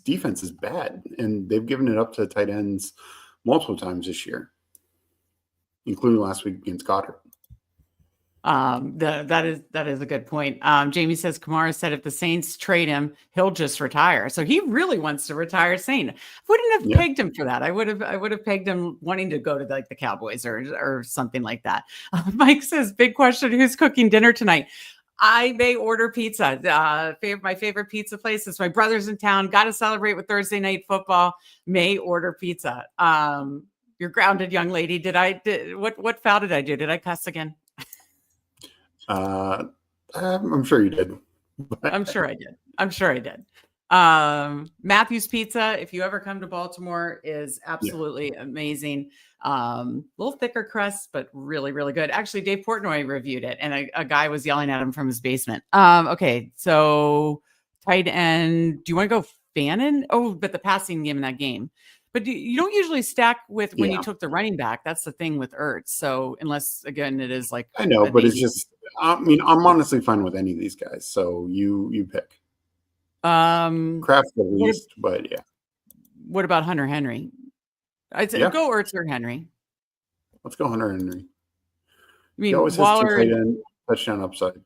defense is bad, and they've given it up to tight ends multiple times this year, including last week against Goddard. That is a good point. Jamie says Kamara said if the Saints trade him, he'll just retire. So he really wants to retire Saint. Wouldn't have pegged him for that. I would have pegged him wanting to go to the Cowboys or something like that. Mike says, big question, who's cooking dinner tonight? I may order pizza. My favorite pizza place is my brother's in town. Got to celebrate with Thursday night football. May order pizza. You're grounded, young lady. What foul did I do? Did I cuss again? I'm sure you did. I'm sure I did. Matthew's Pizza, if you ever come to Baltimore, is absolutely amazing. Little thicker crust, but really, really good. Actually, Dave Portnoy reviewed it, and a guy was yelling at him from his basement. Okay, so tight end. Do you want to go Fannin? Oh, but the passing game in that game. But you don't usually stack with when you took the running back. That's the thing with Ertz. So unless, again, it is like I know, but it's just, I mean, I'm honestly fine with any of these guys. So you pick. Kraft the least, but yeah. What about Hunter Henry? I'd say go Ertz or Henry. Let's go Hunter Henry. I mean, Waller touchdown upside.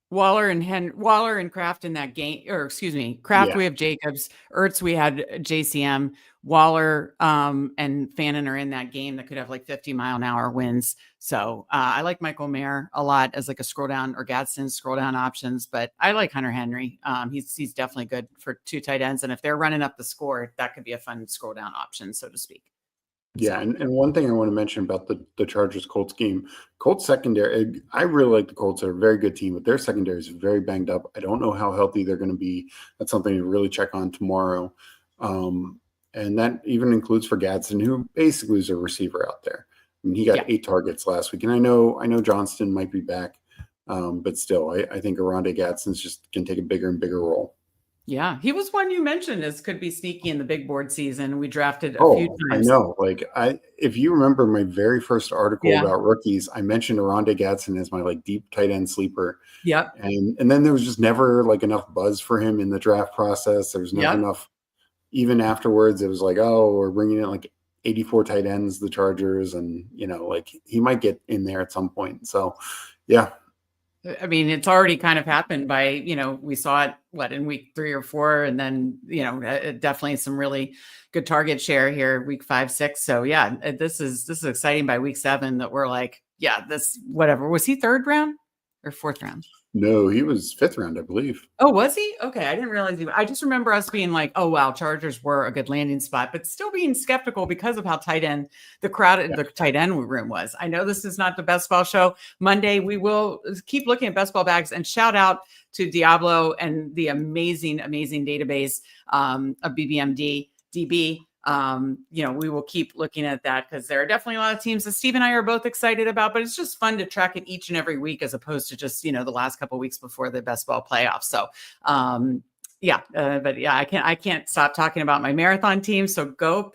Waller and Kraft in that game, or excuse me, Kraft, we have Jacobs. Ertz, we had JCM. Waller and Fannin are in that game that could have like 50-mile-an-hour winds. So I like Michael Mayer a lot as like a scroll down, or Gadsden scroll down options, but I like Hunter Henry. He's definitely good for two tight ends. And if they're running up the score, that could be a fun scroll down option, so to speak. Yeah, and one thing I want to mention about the Chargers-Colts game, Colts secondary, I really like the Colts. They're a very good team, but their secondary is very banged up. I don't know how healthy they're going to be. That's something to really check on tomorrow. And that even includes for Gadsden, who basically is a receiver out there. I mean, he got 8 targets last week. And I know Johnston might be back, but still, I think Oronde Gadsden's just can take a bigger and bigger role. Yeah, he was one you mentioned as could be sneaky in the big board season. We drafted a few times. I know. If you remember my very first article about rookies, I mentioned Oronde Gadsden as my deep tight end sleeper. Yep. And then there was just never enough buzz for him in the draft process. There was never enough. Even afterwards, it was we're bringing in 84 tight ends, the Chargers, and he might get in there at some point. So, yeah. I mean, it's already kind of happened by, we saw it in week 3 or 4, and then, definitely some really good target share here, week 5, 6. So yeah, this is exciting by week 7 that we're this, whatever. Was he 3rd round or 4th round? No, he was 5th round, I believe. Oh, was he? Okay. I didn't realize I just remember us being oh, wow, Chargers were a good landing spot, but still being skeptical because of how tight end the tight end room was. I know this is not the best ball show. Monday, we will keep looking at best ball bags, and shout out to Diablo and the amazing database of BBMD DB. We will keep looking at that because there are definitely a lot of teams that Steve and I are both excited about, but it's just fun to track it each and every week as opposed to just, the last couple of weeks before the best ball playoffs. So, I can't stop talking about my marathon team. So go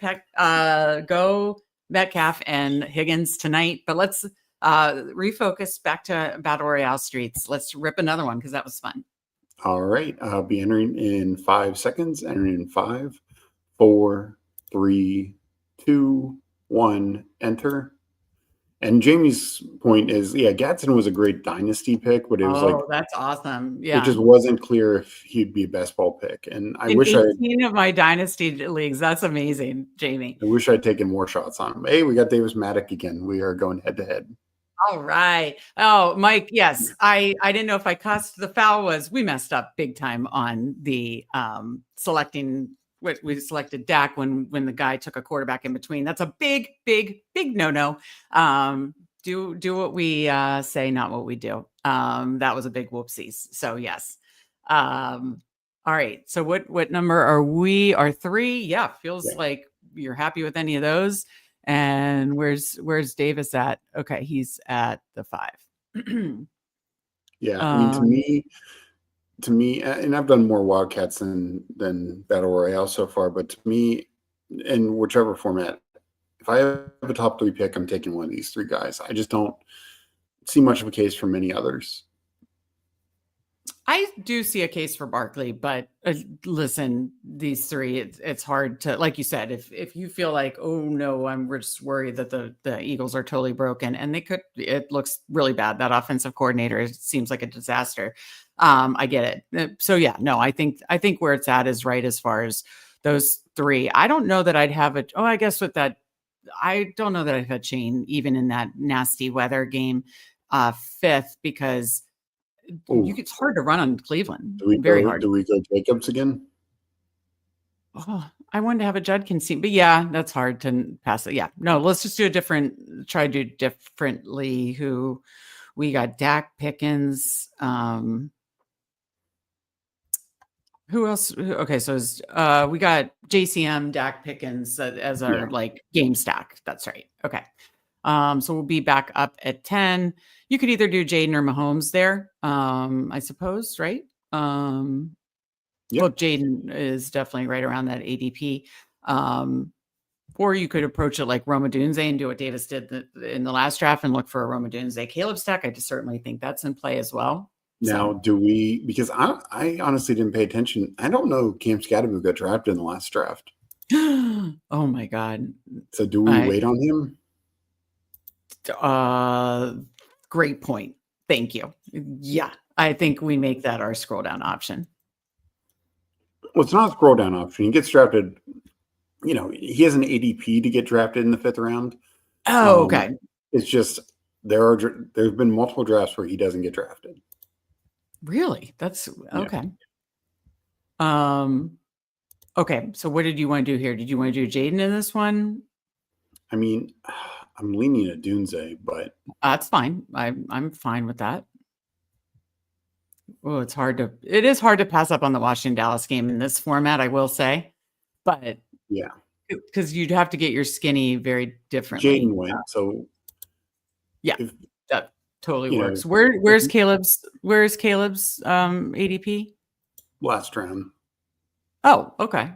Metcalf and Higgins tonight, but let's refocus back to Battle Royale streets. Let's rip another one because that was fun. All right. I'll be entering in 5 seconds, entering in 5, 4, 3, 2, 1, enter. And Jamie's point is, Gadsden was a great dynasty pick, but it was that's awesome. Yeah. It just wasn't clear if he'd be a best ball pick. And I wish 18 of my dynasty leagues. That's amazing, Jamie. I wish I'd taken more shots on him. Hey, we got Davis Maddock again. We are going head to head. All right. Oh, Mike. Yes. I didn't know if I cussed. The foul was, we messed up big time on the selecting. We selected Dak when the guy took a quarterback in between. That's a big no. Do what we say, not what we do. That was a big whoopsies. So yes. All right. So what number are we? Are 3? Yeah. Feels like you're happy with any of those. And where's Davis at? Okay, he's at the 5. Yeah. I mean, to me, and I've done more Wildcats than Battle Royale so far, but to me, in whichever format, if I have a top 3 pick, I'm taking one of these 3 guys. I just don't see much of a case for many others. I do see a case for Barkley, but listen, these three, it's hard to, like you said, if you feel like, oh no, we're just worried that the Eagles are totally broken, and it looks really bad. That offensive coordinator, it seems like a disaster. I get it. So yeah, no, I think where it's at is right as far as those three. I don't know that I'd have it. Oh, I guess with that, I don't know that I've had Shane even in that nasty weather game, fifth, because it's hard to run on Cleveland. Very hard. Do we go Jacobs again? Oh, I wanted to have a Judkins team, but yeah, that's hard to pass it. Yeah, no, let's just do try to do differently. Who we got? Dak Pickens. Who else? Okay, so we got JCM, Dak Pickens as our game stack. That's right. Okay. So we'll be back up at 10. You could either do Jaden or Mahomes there, I suppose, right? Well, Jaden is definitely right around that ADP. Or you could approach it like Roma Dunze and do what Davis did in the last draft and look for a Roma Dunze Caleb stack. I just certainly think that's in play as well. Now, do we, because I honestly didn't pay attention. I don't know Cam Scadaboo got drafted in the last draft. Oh my God. So do we wait on him? Great point. Thank you. Yeah, I think we make that our scroll down option. Well, it's not a scroll down option. He gets drafted. He has an ADP to get drafted in the 5th round. Oh, okay. It's just there's been multiple drafts where he doesn't get drafted. Really? That's okay. Okay. So what did you want to do here? Did you want to do Jaden in this one? I mean, I'm leaning at Dunze, but that's fine. I'm fine with that. Oh, it is hard to pass up on the Washington Dallas game in this format, I will say. But yeah, because you'd have to get your skinny very differently. Jaden went, so yeah, that totally works. Where's Caleb's ADP? Last round. Oh, okay.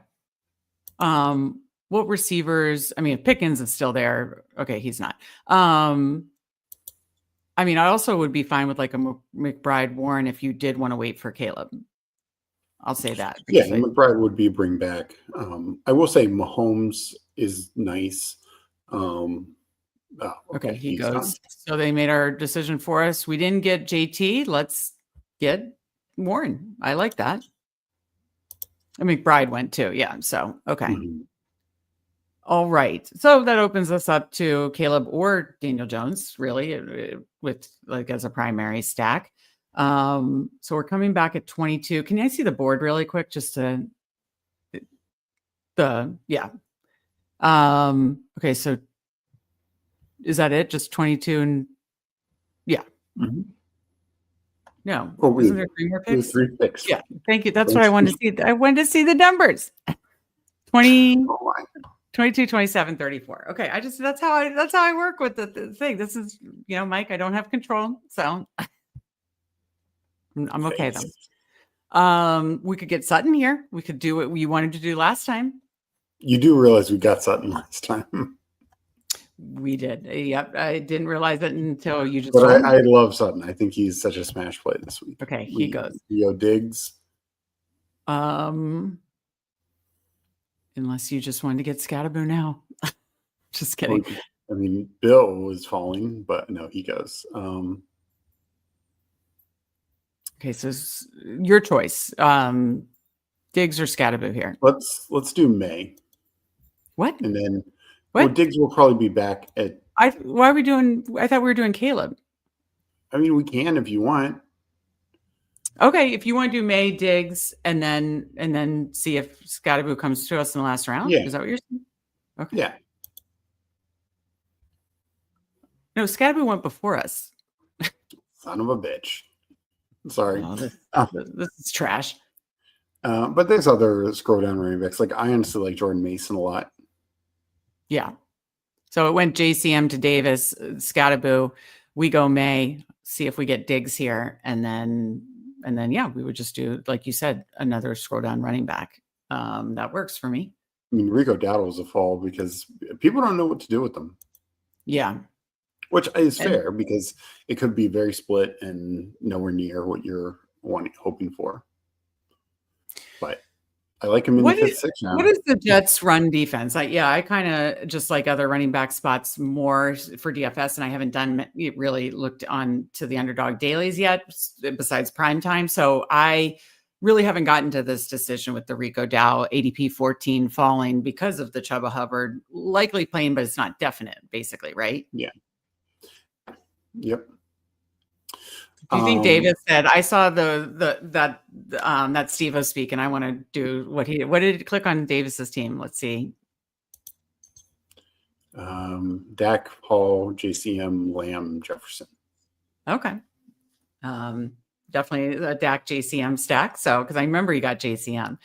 What receivers? I mean, if Pickens is still there, okay, he's not. I mean, I also would be fine with like a McBride Warren if you did want to wait for Caleb. I'll say that. Yeah, McBride would be a bring back. I will say Mahomes is nice. Okay, he goes. Done. So they made our decision for us. We didn't get JT. Let's get Warren. I like that. And McBride went too. Yeah. So, okay. Mm-hmm. All right. So that opens us up to Caleb or Daniel Jones, really, with like as a primary stack. So we're coming back at 22. Can I see the board really quick? Just to yeah. Okay. So is that it? Just 22 and yeah. Mm-hmm. No. Isn't there 3 more picks? 3 picks. Yeah. Thank you. That's what I wanted to see. I wanted to see the numbers. 20. 22, 27, 34. Okay. That's how I work with the thing. This is, Mike, I don't have control. So I'm okay though. We could get Sutton here. We could do what we wanted to do last time. You do realize we got Sutton last time. We did. Yep. I didn't realize it until you just. But I love Sutton. I think he's such a smash play this week. Okay. He goes. Diggs. Unless you just wanted to get Scadaboo now. Just kidding. I mean, Bill was falling, but no, he goes. Okay, so your choice. Diggs or Scadaboo here? Let's do May. What? And then Diggs will probably be back at. I thought we were doing Caleb. I mean, we can if you want. Okay, if you want to do May, Diggs, and then see if Scadaboo comes to us in the last round. Yeah. Is that what you're saying? Okay. Yeah. No, Scadaboo went before us. Son of a bitch. Sorry. Oh, this is trash. But there's other scroll down running backs. Like I honestly like Jordan Mason a lot. Yeah. So it went JCM to Davis, Scadaboo. We go May, see if we get Diggs here, and then yeah, we would just do, like you said, another scroll down running back. That works for me. I mean, Rico Dowdle was a fall because people don't know what to do with them. Yeah. Which is fair because it could be very split and nowhere near what you're hoping for. But I like him in the fifth, sixth round. What is the Jets' run defense? I kind of just like other running back spots more for DFS, and I haven't really looked on to the Underdog Dailies yet, besides prime time. So I really haven't gotten to this decision with the Rico Dow ADP 14 falling because of the Chuba Hubbard likely playing, but it's not definite, basically, right? Yeah. Yep. Do you think Davis said, I saw that Steve speak, and I want to do what did it click on Davis's team? Let's see. Dak, Paul, JCM, Lamb, Jefferson. Okay. Definitely a Dak JCM stack. So, because I remember you got JCM.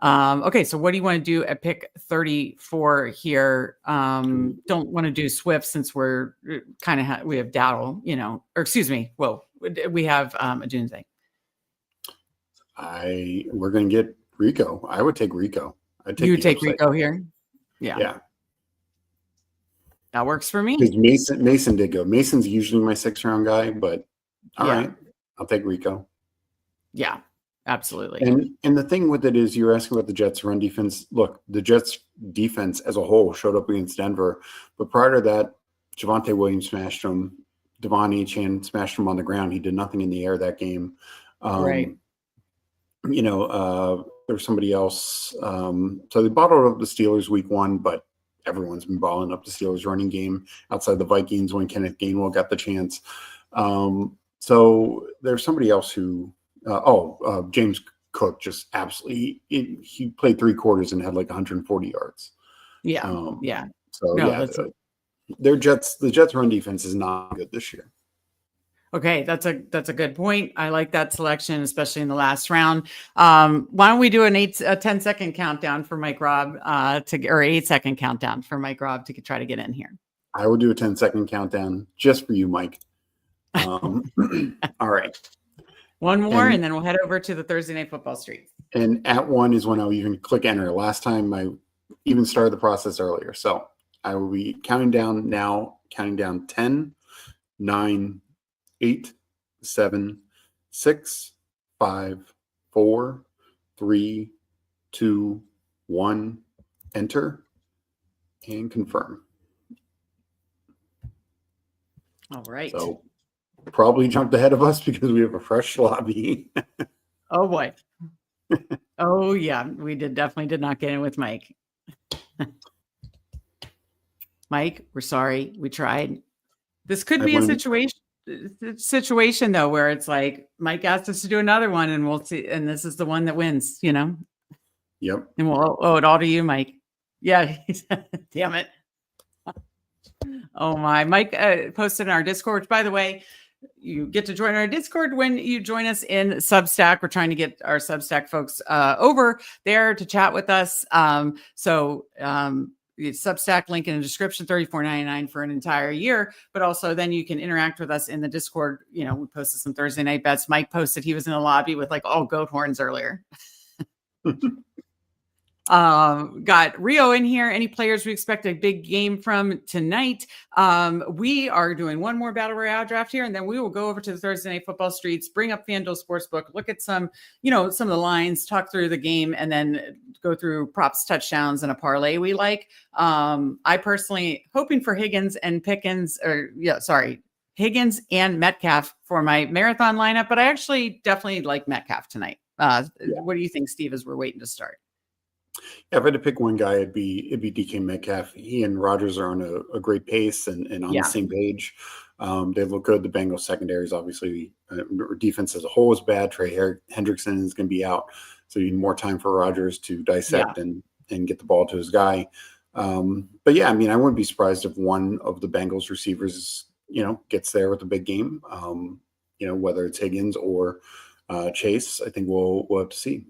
Okay, so what do you want to do at pick 34 here? Don't want to do Swift since we're kind of we have Dowdle, or excuse me. Whoa, we have Adunze. We're going to get Rico. I would take Rico. You would take Rico here? Yeah. That works for me. Because Mason did go. Mason's usually my 6th round guy, but all right, I'll take Rico. Yeah. Absolutely. And the thing with it is you're asking about the Jets run defense. Look, the Jets defense as a whole showed up against Denver, but prior to that, Javonte Williams smashed him. Devon Achane smashed him on the ground. He did nothing in the air that game. Right. There's somebody else. So they bottled up the Steelers week 1, but everyone's been balling up the Steelers running game outside the Vikings when Kenneth Gainwell got the chance. So there's somebody else who James Cook just absolutely he played 3 quarters and had like 140 yards. Yeah. So the Jets run defense is not good this year. Okay, that's a good point. I like that selection, especially in the last round. Why don't we do a 10-second countdown for Mike Robb or 8-second countdown for Mike Robb to try to get in here? I will do a 10-second countdown just for you, Mike. All right. One more, and then we'll head over to the Thursday Night Football streets. And at 1 is when I'll even click enter. Last time I even started the process earlier. So I will be counting down now, counting down 10, 9, 8, 7, 6, 5, 4, 3, 2, 1. Enter and confirm. All right. So probably jumped ahead of us because we have a fresh lobby. Oh boy. Oh yeah, we definitely did not get in with Mike. Mike, we're sorry. We tried. This could be a situation though, where it's like Mike asked us to do another one and we'll see. And this is the one that wins, Yep. And we'll owe it all to you, Mike. Yeah. Damn it. Oh my. Mike posted in our Discord, which, by the way, you get to join our Discord when you join us in Substack. We're trying to get our Substack folks over there to chat with us. Substack link in the description, $34.99 for an entire year. But also then you can interact with us in the Discord. We posted some Thursday night bets. Mike posted he was in the lobby with like all goat horns earlier. Got Rio in here. Any players we expect a big game from tonight? We are doing one more Battle Royale draft here, and then we will go over to the Thursday Night Football streets, bring up FanDuel Sportsbook, look at some of the lines, talk through the game, and then go through props, touchdowns, and a parlay we like. I personally hoping for Higgins and Metcalf for my marathon lineup, but I actually definitely like Metcalf tonight. What do you think, Steve, as we're waiting to start? Yeah, if I had to pick one guy, it'd be DK Metcalf. He and Rodgers are on a great pace and on the same page. They look good. The Bengals secondary is obviously defense as a whole is bad. Trey Hendrickson is going to be out, so you need more time for Rodgers to dissect and get the ball to his guy. But yeah, I mean, I wouldn't be surprised if one of the Bengals receivers, gets there with a big game. Whether it's Higgins or Chase, I think we'll have to see.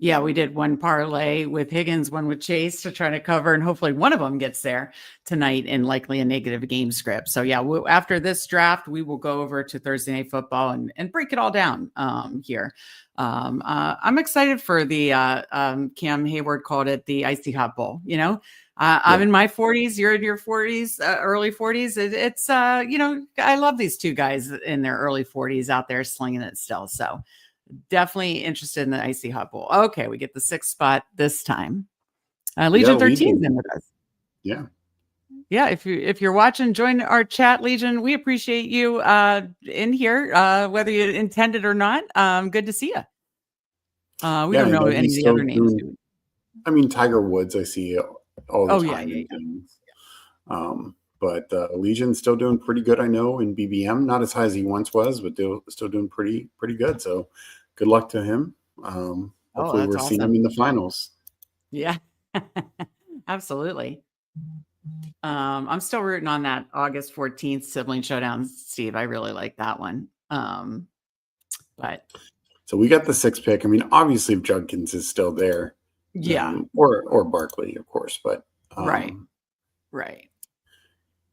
Yeah, we did one parlay with Higgins, one with Chase to try to cover, and hopefully one of them gets there tonight in likely a negative game script. So yeah, after this draft, we will go over to Thursday Night Football and break it all down here. I'm excited for the Cam Hayward called it the Icy Hot Bowl. I'm in my 40s, you're in your 40s, early 40s. It's I love these two guys in their early 40s out there slinging it still. So definitely interested in the Icy Hot Bowl. Okay, we get the 6th spot this time. Legion 13 is in with us. Yeah. Yeah, if you're watching, join our chat, Legion. We appreciate you in here, whether you intended or not. Good to see you. We don't know any of the other names. I mean, Tiger Woods, I see all the time. Yeah. Things. But Legion's still doing pretty good, I know, in BBM. Not as high as he once was, but they're still doing pretty good. So good luck to him. Hopefully we're seeing him in the finals. Yeah, absolutely. I'm still rooting on that August 14th sibling showdown, Steve. I really like that one. But so we got the 6th pick. I mean, obviously if Judkins is still there, or Barkley, of course, but right.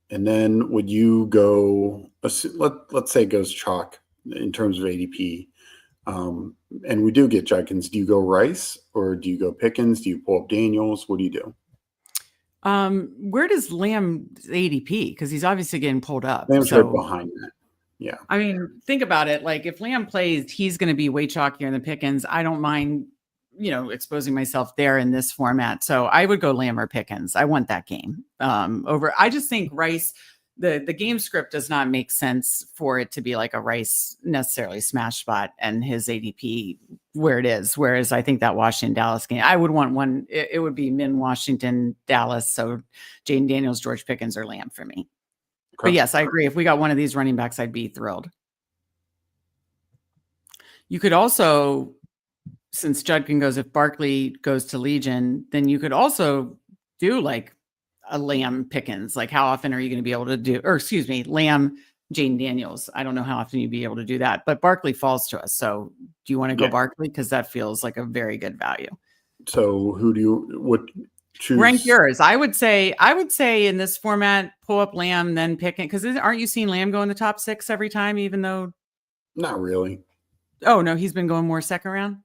And then would you go? Let's say it goes chalk in terms of ADP, and we do get Judkins. Do you go Rice or do you go Pickens? Do you pull up Daniels? What do you do? Where does Lamb's ADP? Because he's obviously getting pulled up. Lamb's right behind that. Yeah. I mean, think about it. Like if Lamb plays, he's going to be way chalkier than Pickens. I don't mind, exposing myself there in this format. So I would go Lamb or Pickens. I want that game over. I just think Rice, the game script does not make sense for it to be like a Rice necessarily smash spot and his ADP where it is. Whereas I think that Washington Dallas game, I would want one. It would be Min Washington Dallas. So Jaden Daniels, George Pickens, or Lamb for me. But yes, I agree. If we got one of these running backs, I'd be thrilled. You could also, since Judkin goes, if Barkley goes to Legion, then you could also do like a Lamb Pickens. Like how often are you going to be able to do, or excuse me, Lamb Jaden Daniels? I don't know how often you'd be able to do that, but Barkley falls to us. So do you want to go Barkley? Because that feels like a very good value. So what choose? Rank yours. I would say in this format, pull up Lamb, then pick it. Because aren't you seeing Lamb go in the top 6 every time, even though? Not really. Oh, no, he's been going more second round?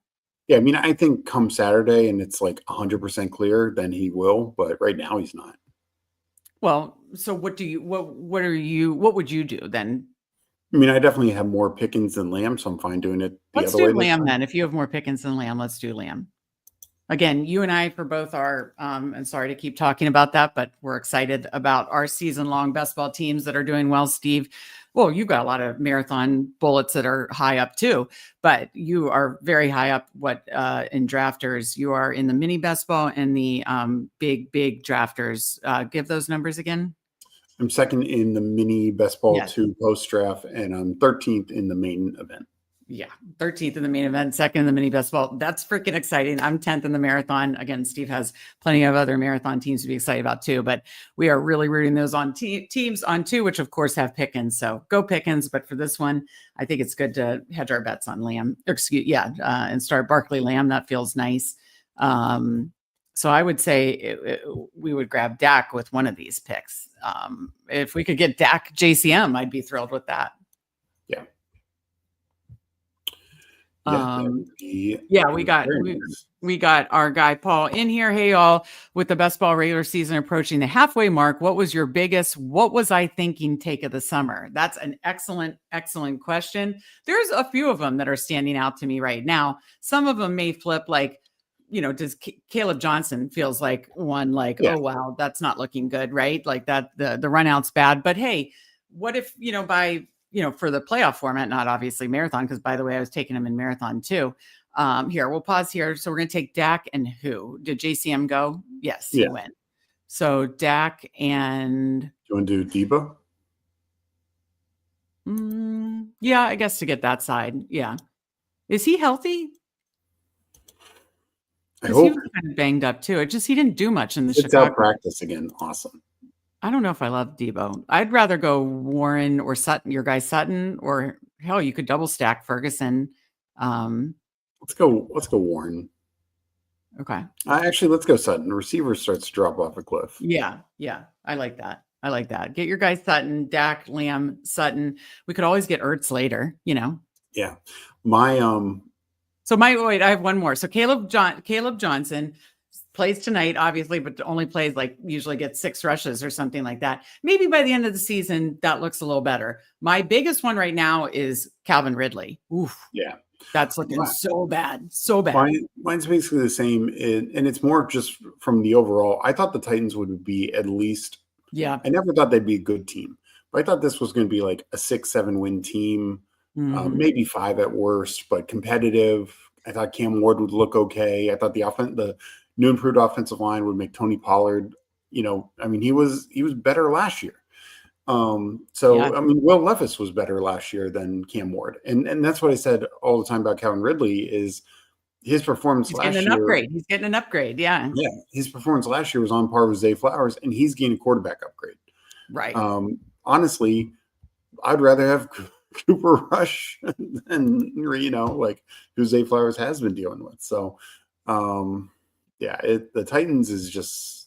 Yeah, I mean, I think come Saturday and it's like 100% clear, then he will. But right now he's not. Well, so what would you do then? I mean, I definitely have more Pickens than Lamb, so I'm fine doing it Let's do Lamb then. If you have more Pickens than Lamb, let's do Lamb. Again, you and I for both are, and sorry to keep talking about that, but we're excited about our season-long best ball teams that are doing well, Steve. Well, you've got a lot of marathon bullets that are high up too, but you are very high up in drafters. You are in the mini best ball and the big drafters. Give those numbers again. I'm second in the mini best ball 2 post draft, and I'm 13th in the main event. Yeah, 13th in the main event, second in the mini best ball. That's freaking exciting. I'm 10th in the marathon. Again, Steve has plenty of other marathon teams to be excited about too, but we are really rooting those on teams on 2, which of course have Pickens. So go Pickens. But for this one, I think it's good to hedge our bets on Lamb. And start Barkley Lamb. That feels nice. So I would say we would grab Dak with one of these picks. If we could get Dak JCM, I'd be thrilled with that. Yeah. We got our guy Paul in here. Hey all, with the best ball regular season approaching the halfway mark, what was your biggest what was I thinking take of the summer? That's an excellent question. There's a few of them that are standing out to me right now. Some of them may flip, like, does Caleb Johnson feels like one, oh wow, that's not looking good, right? Like that the run out's bad. But hey, what if for the playoff format, not obviously marathon, because by the way, I was taking him in marathon too. Here, we'll pause here. So we're going to take Dak and who? Did JCM go? Yes, he went. So Dak and... Do you want to do Debo? Yeah, I guess to get that side. Yeah. Is he healthy? Because he was kind of banged up too. He didn't do much in the Chicago. Out practice again. Awesome. I don't know if I love Debo. I'd rather go Warren or Sutton, your guy Sutton, or hell, you could double stack Ferguson. Let's go Warren. Okay. Actually, let's go Sutton. The receiver starts to drop off a cliff. Yeah. I like that. Get your guy Sutton, Dak, Lamb, Sutton. We could always get Ertz later, Yeah. I have one more. So Caleb Johnson plays tonight, obviously, but only plays usually gets 6 rushes or something like that. Maybe by the end of the season, that looks a little better. My biggest one right now is Calvin Ridley. Oof. Yeah. That's looking so bad. So bad. Mine's basically the same. And it's more just from the overall. I thought the Titans would be at least, I never thought they'd be a good team, but I thought this was going to be like a 6-7 win team, maybe 5 at worst, but competitive. I thought Cam Ward would look okay. I thought the new improved offensive line would make Tony Pollard, he was better last year. Will Levis was better last year than Cam Ward. And that's what I said all the time about Calvin Ridley is his performance last year. He's getting an upgrade. Yeah. Yeah. His performance last year was on par with Zay Flowers, and he's getting a quarterback upgrade. Right. Honestly, I'd rather have Cooper Rush than, who Zay Flowers has been dealing with. So, the Titans is just,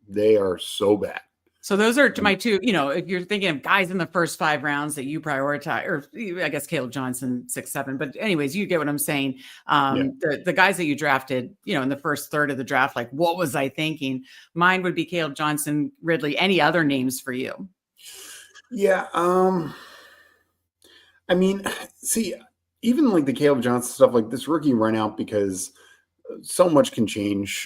they are so bad. So those are my two, if you're thinking of guys in the first 5 rounds that you prioritize, or I guess Caleb Johnson 6, 7, but anyways, you get what I'm saying. The guys that you drafted, in the first third of the draft, like what was I thinking? Mine would be Caleb Johnson, Ridley. Any other names for you? Yeah. See, even like the Caleb Johnson stuff, like this rookie run out, because so much can change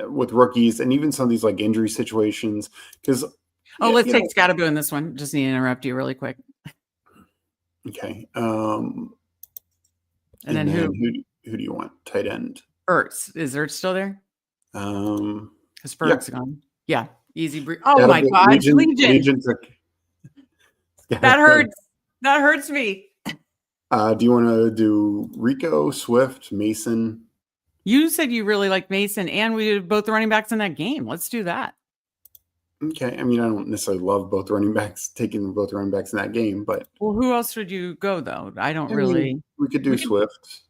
with rookies and even some of these like injury situations. Because let's take Scatterbo in this one. Just need to interrupt you really quick. Okay. And then who do you want? Tight end. Ertz. Is Ertz still there? Because Ferg's gone. Yeah. Easy. Oh my God. Legion. That hurts. That hurts me. Do you want to do Rico, Swift, Mason? You said you really like Mason, and we did both the running backs in that game. Let's do that. Okay. I don't necessarily love both running backs, taking both running backs in that game, but. Well, who else would you go, though? We could do Swift.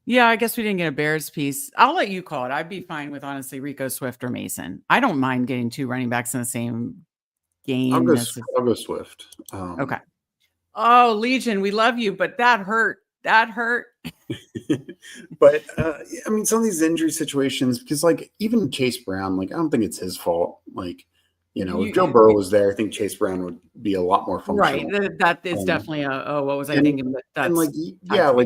Yeah, I guess we didn't get a Bears piece. I'll let you call it. I'd be fine with, honestly, Rico, Swift, or Mason. I don't mind getting 2 running backs in the same game. I'll go Swift. Okay. Oh, Legion, we love you, but that hurt. That hurt. But some of these injury situations, because like even Chase Brown, like I don't think it's his fault. Like, if Joe Burrow was there, I think Chase Brown would be a lot more functional. Right. That is definitely what was I thinking? And like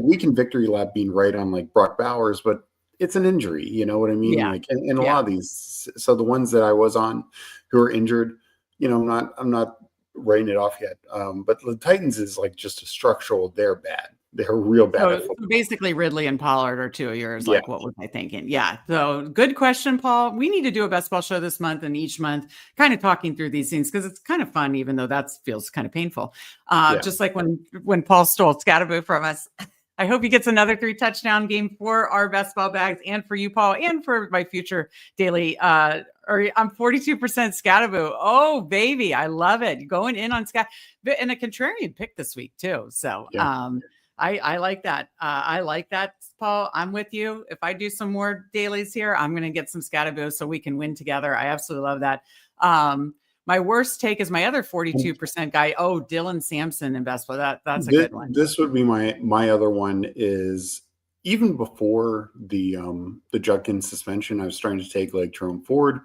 we can victory lap being right on like Brock Bowers, but it's an injury. You know what I mean? Yeah. Like, and a lot of these. So the ones that I was on who are injured, I'm not writing it off yet. But the Titans is like just a structural. They're bad. They're real bad. So basically, Ridley and Pollard are 2 of yours. Like, what was I thinking? Yeah. So good question, Paul. We need to do a best ball show this month and each month, kind of talking through these things because it's kind of fun, even though that feels kind of painful. Just like when Paul stole Scatterbo from us. I hope he gets another 3 touchdown game for our best ball bags and for you, Paul, and for my future daily. I'm 42% Scatterbo. Oh, baby. I love it. Going in on Scat and a contrarian pick this week, too. So, I like that. I like that, Paul. I'm with you. If I do some more dailies here, I'm going to get some Scatterbo so we can win together. I absolutely love that. My worst take is my other 42% guy. Oh, Dylan Sampson in best ball. That's a good one. This would be my other one. Is even before the Judkins suspension, I was starting to take like Jerome Ford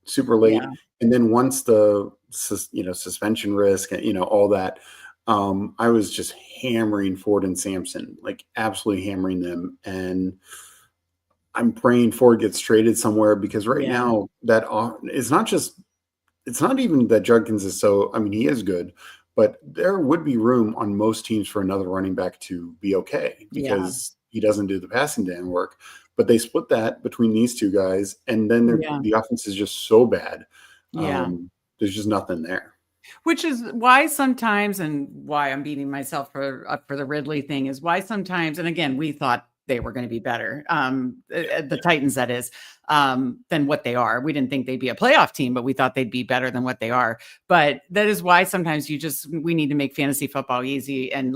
super late, and then once the suspension risk and all that. I was just hammering Ford and Sampson, like absolutely hammering them. And I'm praying Ford gets traded somewhere because now that it's not even that Judkins is he is good, but there would be room on most teams for another running back to be okay because he doesn't do the passing down work. But they split that between these 2 guys. And then the offense is just so bad. There's just nothing there. Which is why sometimes, and why I'm beating myself for the Ridley thing is why sometimes, and again, we thought they were going to be better, the Titans, that is, than what they are. We didn't think they'd be a playoff team, but we thought they'd be better than what they are. But that is why sometimes we need to make fantasy football easy and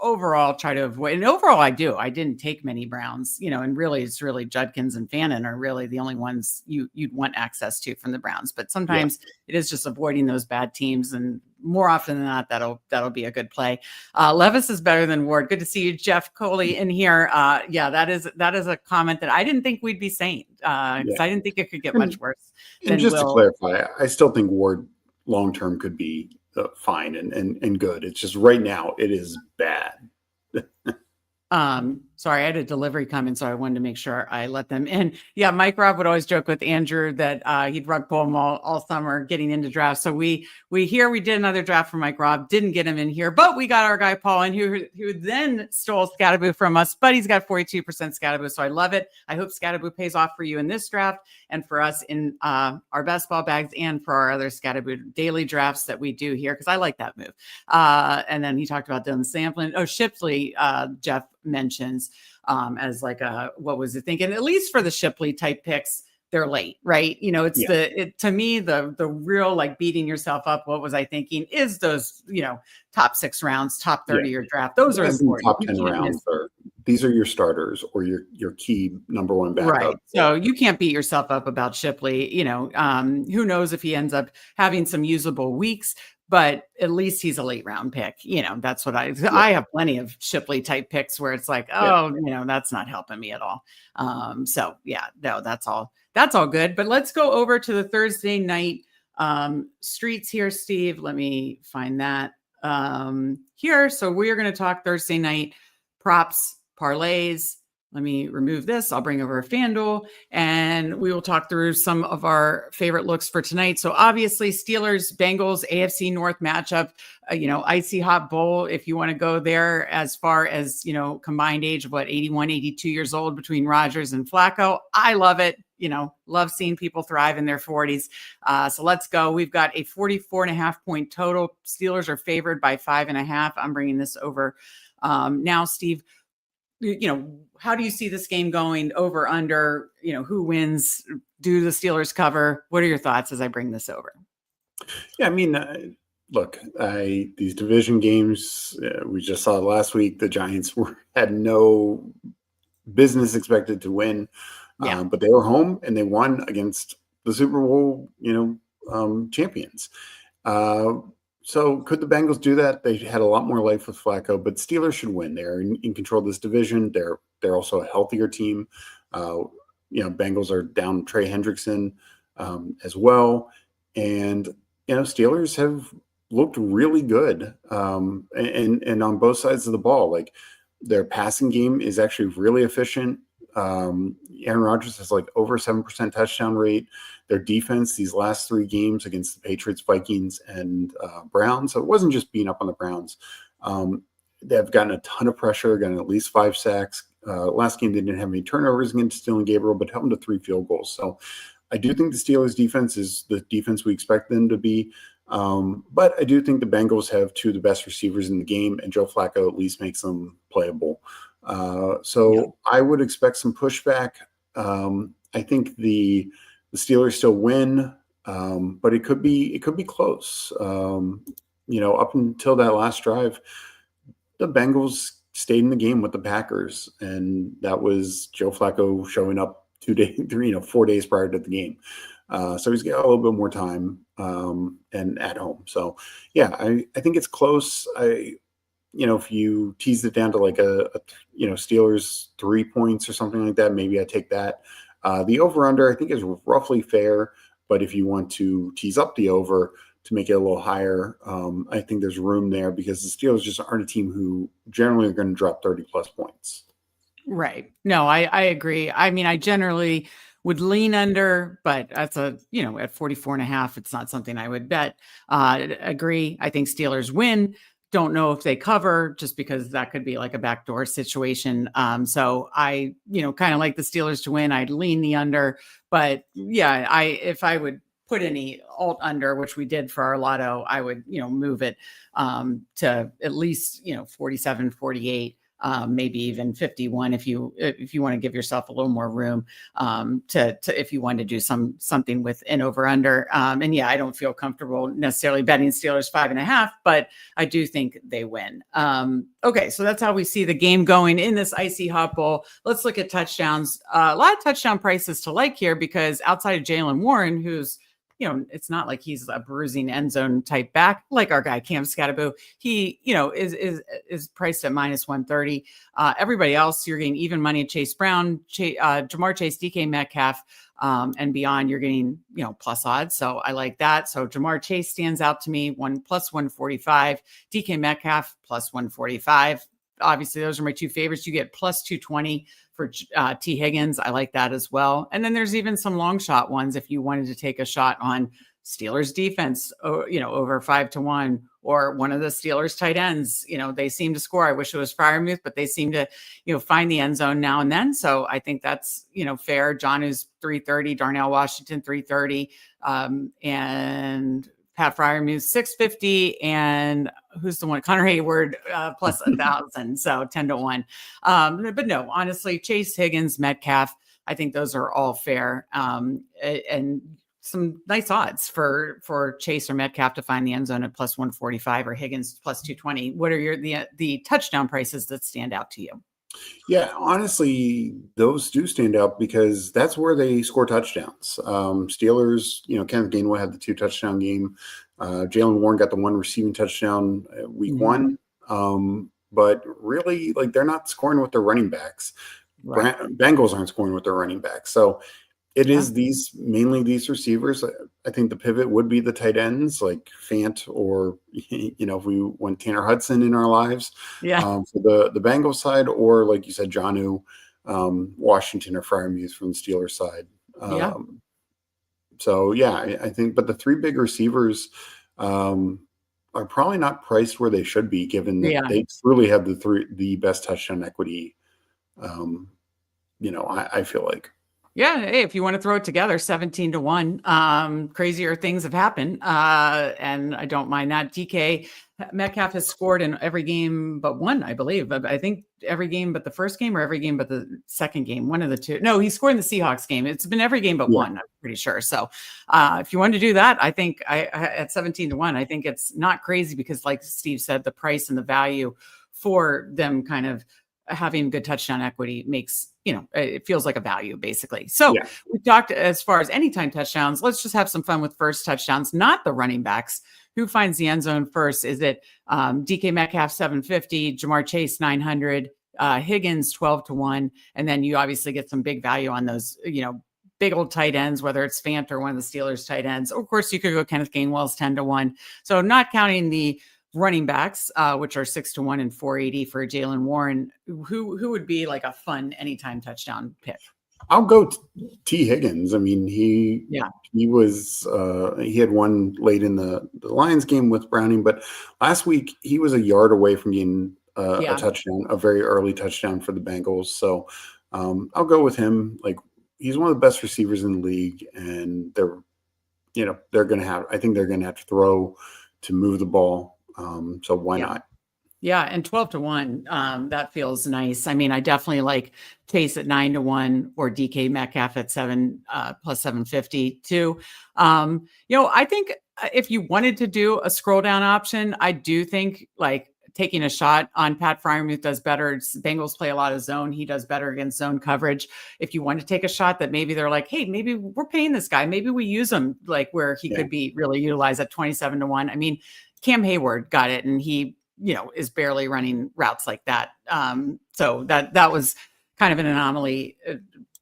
overall try to avoid. And overall, I didn't take many Browns, and really it's really Judkins and Fannin are really the only ones you'd want access to from the Browns. But sometimes it is just avoiding those bad teams, and more often than not, that'll be a good play. Levis is better than Ward. Good to see you, Jeff Coley, in here. That is a comment that I didn't think we'd be saying because I didn't think it could get much worse. And just to clarify, I still think Ward long term could be fine and good. It's just right now it is bad. Sorry, I had a delivery coming, so I wanted to make sure I let them in. Yeah, Mike Robb would always joke with Andrew that he'd rug pull him all summer getting into drafts. So we did another draft for Mike Robb, didn't get him in here, but we got our guy Paul in who then stole Scatterboo from us, but he's got 42% Scatterboo, so I love it. I hope Scatterboo pays off for you in this draft and for us in our best ball bags and for our other Scatterboo daily drafts that we do here, because I like that move. And then he talked about Dylan Samplin. Oh, Shipley, Jeff mentions as like what was it thinking? At least for the Shipley type picks, they're late, right? It's to me, the real like beating yourself up. What was I thinking? Is those, top 6 rounds, top 30 your draft. Those are important. Top 10 rounds these are your starters or your key number one backup. Right. So you can't beat yourself up about Shipley. Who knows if he ends up having some usable weeks, but at least he's a late round pick. That's what I have plenty of Shipley type picks where it's like, that's not helping me at all. So yeah, no, that's all good. But let's go over to the Thursday night streets here, Steve. Let me find that here. So we are going to talk Thursday night props, parlays. Let me remove this. I'll bring over a FanDuel and we will talk through some of our favorite looks for tonight. So obviously Steelers, Bengals, AFC North matchup, icy hot bowl. If you want to go there as far as, combined age of 81, 82 years old between Rodgers and Flacco. I love it. Love seeing people thrive in their 40s. So let's go. We've got a 44.5 point total. Steelers are favored by 5.5. I'm bringing this over now, Steve. How do you see this game going? Over, under, who wins? Do the Steelers cover? What are your thoughts as I bring this over? Yeah, I mean, look, these division games, we just saw last week, the Giants had no business expected to win, but they were home and they won against the Super Bowl, champions. So could the Bengals do that? They had a lot more life with Flacco, but Steelers should win. They're in control of this division. They're also a healthier team. Bengals are down Trey Hendrickson as well. And, Steelers have looked really good and on both sides of the ball. Like their passing game is actually really efficient. Aaron Rodgers has like over 7% touchdown rate. Their defense, these last 3 games against the Patriots, Vikings, and Browns. So it wasn't just beating up on the Browns. They've gotten a ton of pressure, gotten at least 5 sacks. Last game, they didn't have any turnovers against Dylan Gabriel, but held them to 3 field goals. So I do think the Steelers defense is the defense we expect them to be. But I do think the Bengals have 2 of the best receivers in the game, and Joe Flacco at least makes them playable. I would expect some pushback. I think the Steelers still win, but it could be close. Up until that last drive, the Bengals stayed in the game with the Packers, and that was Joe Flacco showing up 4 days prior to the game. So he's got a little bit more time and at home. So yeah, I think it's close. If you tease it down to like a Steelers 3 points or something like that, maybe I take that. The over-under I think is roughly fair, but if you want to tease up the over to make it a little higher, I think there's room there because the Steelers just aren't a team who generally are going to drop 30-plus points. Right. No, I agree. I mean, I generally would lean under, but that's at 44.5, it's not something I would bet. Agree. I think Steelers win. Don't know if they cover just because that could be like a backdoor situation. So I, kind of like the Steelers to win. I'd lean the under, but yeah, if I would put any alt under, which we did for our lotto, I would, move it to at least, 47, 48. Maybe even 51 if you want to give yourself a little more room to if you want to do something with an over under. And yeah, I don't feel comfortable necessarily betting Steelers 5.5, but I do think they win. Okay, so that's how we see the game going in this icy hot bowl. Let's look at touchdowns. A lot of touchdown prices to like here because outside of Jaylen Warren, who's it's not like he's a bruising end zone type back like our guy Cam Scatterboo. He, is priced at -130. Everybody else, you're getting even money. Chase Brown, Jamar Chase, DK Metcalf, and beyond, you're getting plus odds. So I like that. So Jamar Chase stands out to me, plus 145. DK Metcalf plus 145. obviously those are my two favorites. You get plus 220 for T Higgins. I like that as well. And then there's even some long shot ones if you wanted to take a shot on Steelers defense, over 5-1, or one of the Steelers tight ends. They seem to score. I wish it was Freiermuth, but they seem to, find the end zone now and then. So I think that's, fair. Jonu's 330, Darnell Washington 330, and Pat Freiermuth 650, and who's the one? Connor Hayward plus 1,000, so 10-1. But no, honestly, Chase, Higgins, Metcalf, I think those are all fair, and some nice odds for Chase or Metcalf to find the end zone at plus 145 or Higgins plus 220. What are the touchdown prices that stand out to you? Yeah, honestly, those do stand out because that's where they score touchdowns. Steelers, Kenneth Gainwell had the 2 touchdown game. Jalen Warren got the 1 receiving touchdown week 1. But really, they're not scoring with their running backs. Right. Bengals aren't scoring with their running backs. So it is mainly these receivers. I think the pivot would be the tight ends like Fant, or, if we want Tanner Hudson in our lives, for the Bengals side, or like you said, Jonnu, Washington, or Freiermuth from the Steelers side. So I think, but the 3 big receivers are probably not priced where they should be, given that they truly have the best touchdown equity. I feel like. Yeah, hey, if you want to throw it together, 17-1. Crazier things have happened, and I don't mind that. DK Metcalf has scored in every game but one, I believe. I think every game but the first game, or every game but the second game, one of the two. No, he scored in the Seahawks game. It's been every game but one, I'm pretty sure. So if you want to do that, I think at 17-1, I think it's not crazy because, like Steve said, the price and the value for them kind of having good touchdown equity makes, it feels like a value basically. So we talked as far as anytime touchdowns. Let's just have some fun with first touchdowns, not the running backs. Who finds the end zone first? Is it DK Metcalf 750, Jamar Chase 900, Higgins 12-1, and then you obviously get some big value on those, big old tight ends, whether it's Fant or one of the Steelers tight ends. Of course, you could go Kenneth Gainwell's 10-1. So not counting the running backs, which are 6-1 and 480 for Jalen Warren. Who would be like a fun anytime touchdown pick? I'll go T Higgins. I mean, he was he had one late in the Lions game with Browning, but last week he was a yard away from getting a touchdown, a very early touchdown for the Bengals. So I'll go with him. Like, he's one of the best receivers in the league, and they're going to have to throw to move the ball. So why not? Yeah. And 12-1, that feels nice. I mean, I definitely like Chase at 9-1 or DK Metcalf at plus 750 too. I think if you wanted to do a scroll down option, I do think like taking a shot on Pat Freiermuth does better. Bengals play a lot of zone. He does better against zone coverage. If you want to take a shot that maybe they're like, hey, maybe we're paying this guy. Maybe we use him like where he could be really utilized at 27-1. I mean, Cam Hayward got it, and he, is barely running routes like that. So that was kind of an anomaly.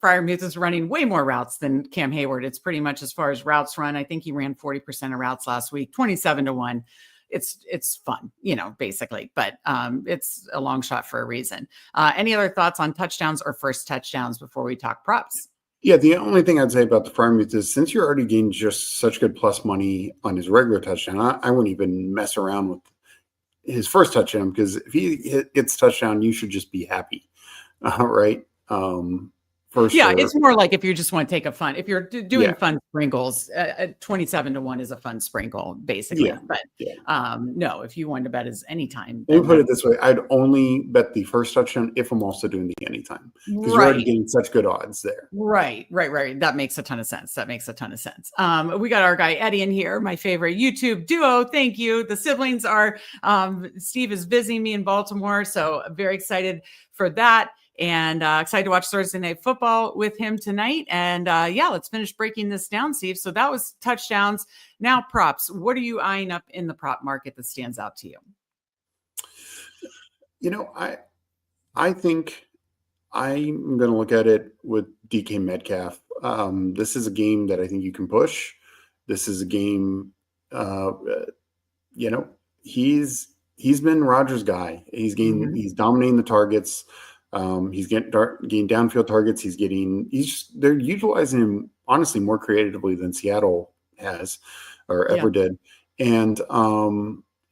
Freiermuth is running way more routes than Cam Hayward. It's pretty much as far as routes run. I think he ran 40% of routes last week, 27-1. It's fun, basically, but it's a long shot for a reason. Any other thoughts on touchdowns or first touchdowns before we talk props? Yeah, the only thing I'd say about the Freiermuth is, since you're already getting just such good plus money on his regular touchdown, I wouldn't even mess around with his first touchdown, because if he gets touchdown, you should just be happy, right? It's more like if you just want to take a fun, if you're doing fun sprinkles, 27-1 is a fun sprinkle, basically. No, if you want to bet as anytime. Let me put it this way: I'd only bet the first touchdown if I'm also doing the anytime, because you're already getting such good odds there. Right. That makes a ton of sense. We got our guy Eddie in here, my favorite YouTube duo. Thank you. The siblings are. Steve is visiting me in Baltimore, so very excited for that. And excited to watch Thursday Night Football with him tonight. And let's finish breaking this down, Steve. So that was touchdowns. Now props. What are you eyeing up in the prop market that stands out to you? I think I'm going to look at it with DK Metcalf. This is a game that I think you can push. This is a game, he's he's been Rodgers' guy. He's dominating the targets. He's getting downfield targets. They're utilizing him honestly more creatively than Seattle has or ever did. And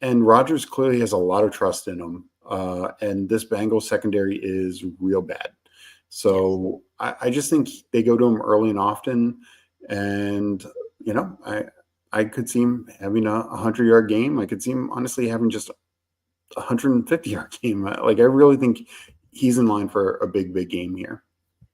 Rodgers clearly has a lot of trust in him. And this Bengals secondary is real bad. So I just think they go to him early and often. And, I could see him having a 100-yard game. I could see him honestly having just a 150-yard game. Like, I really think he's in line for a big, big game here.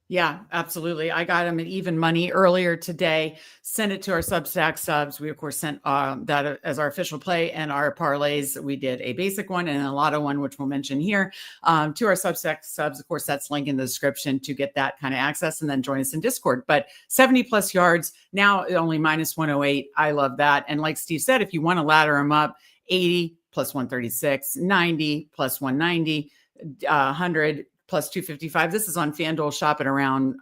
Yeah, absolutely. I got him at even money earlier today. Sent it to our Substack subs. We, of course, sent that as our official play, and our parlays. We did a basic one and a lotto one, which we'll mention here, to our Substack subs. Of course, that's linked in the description to get that kind of access, and then join us in Discord. But 70 plus yards, now only minus 108. I love that. And like Steve said, if you want to ladder them up, 80 plus 136, 90 plus 190, 100 plus 255. This is on FanDuel. Shopping around,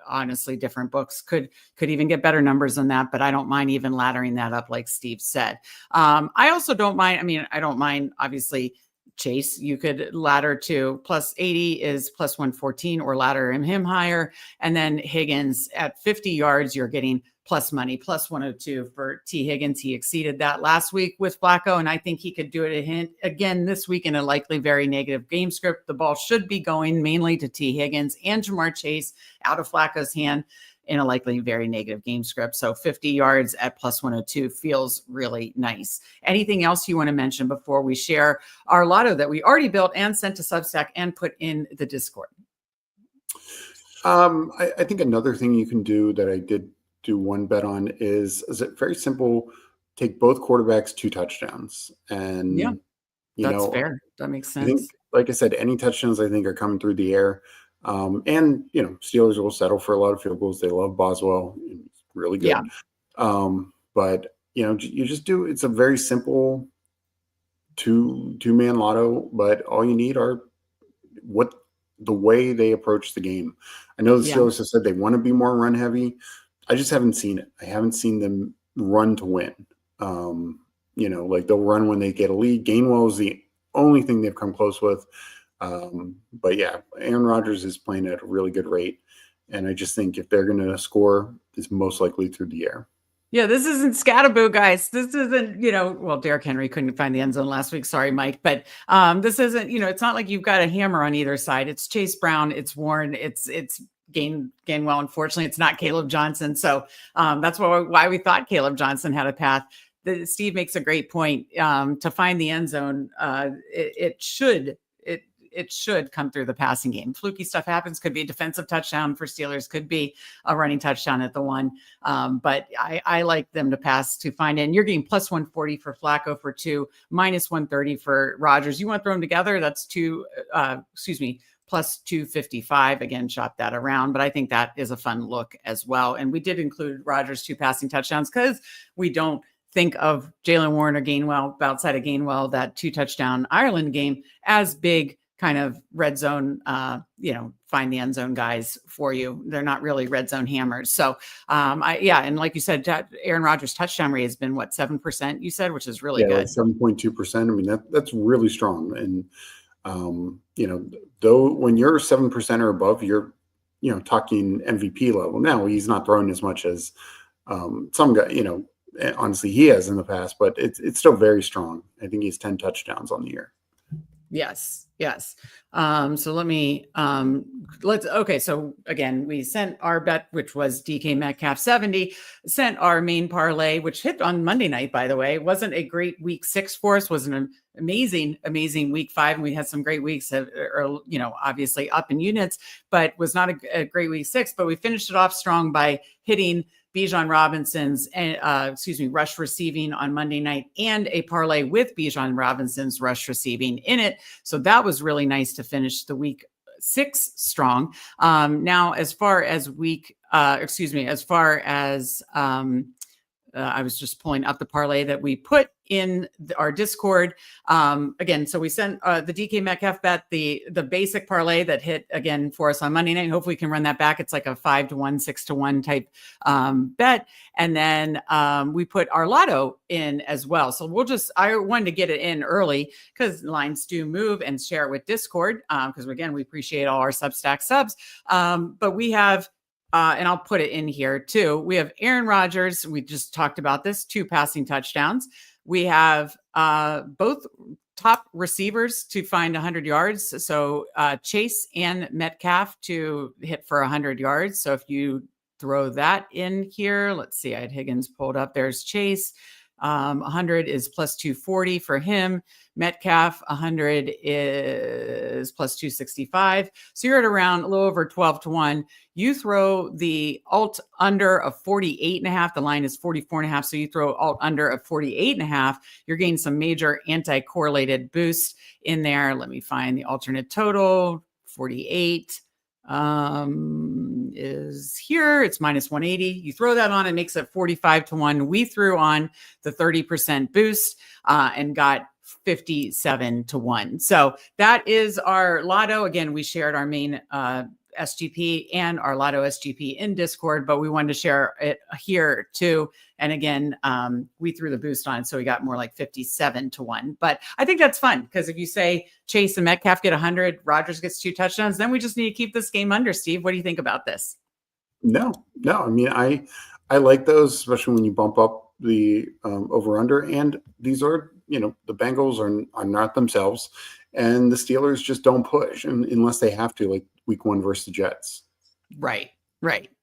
honestly, different books could even get better numbers than that, but I don't mind even laddering that up, like Steve said. I also don't mind. I mean, I don't mind, obviously, Chase. You could ladder to plus 80 is plus 114, or ladder him higher. And then Higgins at 50 yards, you're getting plus money, plus 102 for T. Higgins. He exceeded that last week with Flacco, and I think he could do it again this week in a likely very negative game script. The ball should be going mainly to T. Higgins and Jamar Chase out of Flacco's hand in a likely very negative game script. So 50 yards at plus 102 feels really nice. Anything else you want to mention before we share our lotto that we already built and sent to Substack and put in the Discord? I think another thing you can do that I did do one bet on is it very simple. Take both quarterbacks 2 touchdowns, and that's fair. That makes sense. I think, like I said, any touchdowns I think are coming through the air. And Steelers will settle for a lot of field goals. They love Boswell, it's really good. But you just do. It's a very simple two-man lotto, but all you need are the way they approach the game. I know the Steelers have said they want to be more run heavy. I just haven't seen it. I haven't seen them run to win. Like they'll run when they get a lead. Gainwell is the only thing they've come close with. But yeah, Aaron Rodgers is playing at a really good rate. And I just think if they're going to score, it's most likely through the air. Yeah, this isn't scatterboo, guys. This isn't, Derrick Henry couldn't find the end zone last week. Sorry, Mike. But this isn't, it's not like you've got a hammer on either side. It's Chase Brown, it's Warren, it's Gainwell. Unfortunately, it's not Caleb Johnson. So that's why we thought Caleb Johnson had a path. Steve makes a great point. To find the end zone, it should come through the passing game. Fluky stuff happens. Could be a defensive touchdown for Steelers. Could be a running touchdown at the one. But I like them to pass to find it. And you're getting plus 140 for Flacco for 2, minus 130 for Rodgers. You want to throw them together? That's plus 255. Again, shop that around. But I think that is a fun look as well. And we did include Rodgers 2 passing touchdowns because we don't think of Jalen Warren or Gainwell, outside of Gainwell, that 2 touchdown Ireland game as big kind of red zone, find the end zone guys for you. They're not really red zone hammers. So and like you said, Aaron Rodgers' touchdown rate has been 7%, you said, which is really good. 7.2%. I mean, that's really strong. And though when you're 7% or above, you're talking MVP level. Now he's not throwing as much as some guy, honestly he has in the past, but it's still very strong. I think he's 10 touchdowns on the year. Yes. So let me, so again, we sent our bet, which was DK Metcalf 70, sent our main parlay, which hit on Monday night, by the way. It wasn't a great week 6 for us, was an amazing week 5. And we had some great weeks, obviously up in units, but was not a great week 6, but we finished it off strong by hitting Bijan Robinson's rush receiving on Monday night, and a parlay with Bijan Robinson's rush receiving in it. So that was really nice to finish the week 6 strong. Now, as far as I was just pulling up the parlay that we put in our Discord. Again, so we sent the DK Metcalf bet, the basic parlay that hit again for us on Monday night. Hopefully we can run that back. It's like a 5-1, 6-1 type bet. And then we put our lotto in as well. So I wanted to get it in early because lines do move, and share it with Discord. Because again, we appreciate all our Substack subs. But we have, and I'll put it in here too. We have Aaron Rodgers. We just talked about this, 2 passing touchdowns. We have both top receivers to find 100 yards. So Chase and Metcalf to hit for 100 yards. So if you throw that in here, let's see, I had Higgins pulled up. There's Chase. 100 is plus 240 for him. Metcalf, 100 is plus 265. So you're at around a little over 12-1. You throw the alt under of 48.5. The line is 44.5. So you throw alt under of 48.5. You're getting some major anti-correlated boost in there. Let me find the alternate total. 48 is here. It's minus 180. You throw that on, it makes it 45-1. We threw on the 30% boost and got 57-1. So that is our lotto. Again, we shared our main SGP and our lotto SGP in Discord, but we wanted to share it here too. And again, we threw the boost on it, so we got more like 57-1. But I think that's fun because if you say Chase and Metcalf get 100, Rodgers gets 2 touchdowns, then we just need to keep this game under. Steve, what do you think about this? No. I mean, I like those, especially when you bump up the over under. And these are, the Bengals are not themselves, and the Steelers just don't push unless they have to, like week 1 versus the Jets. Right.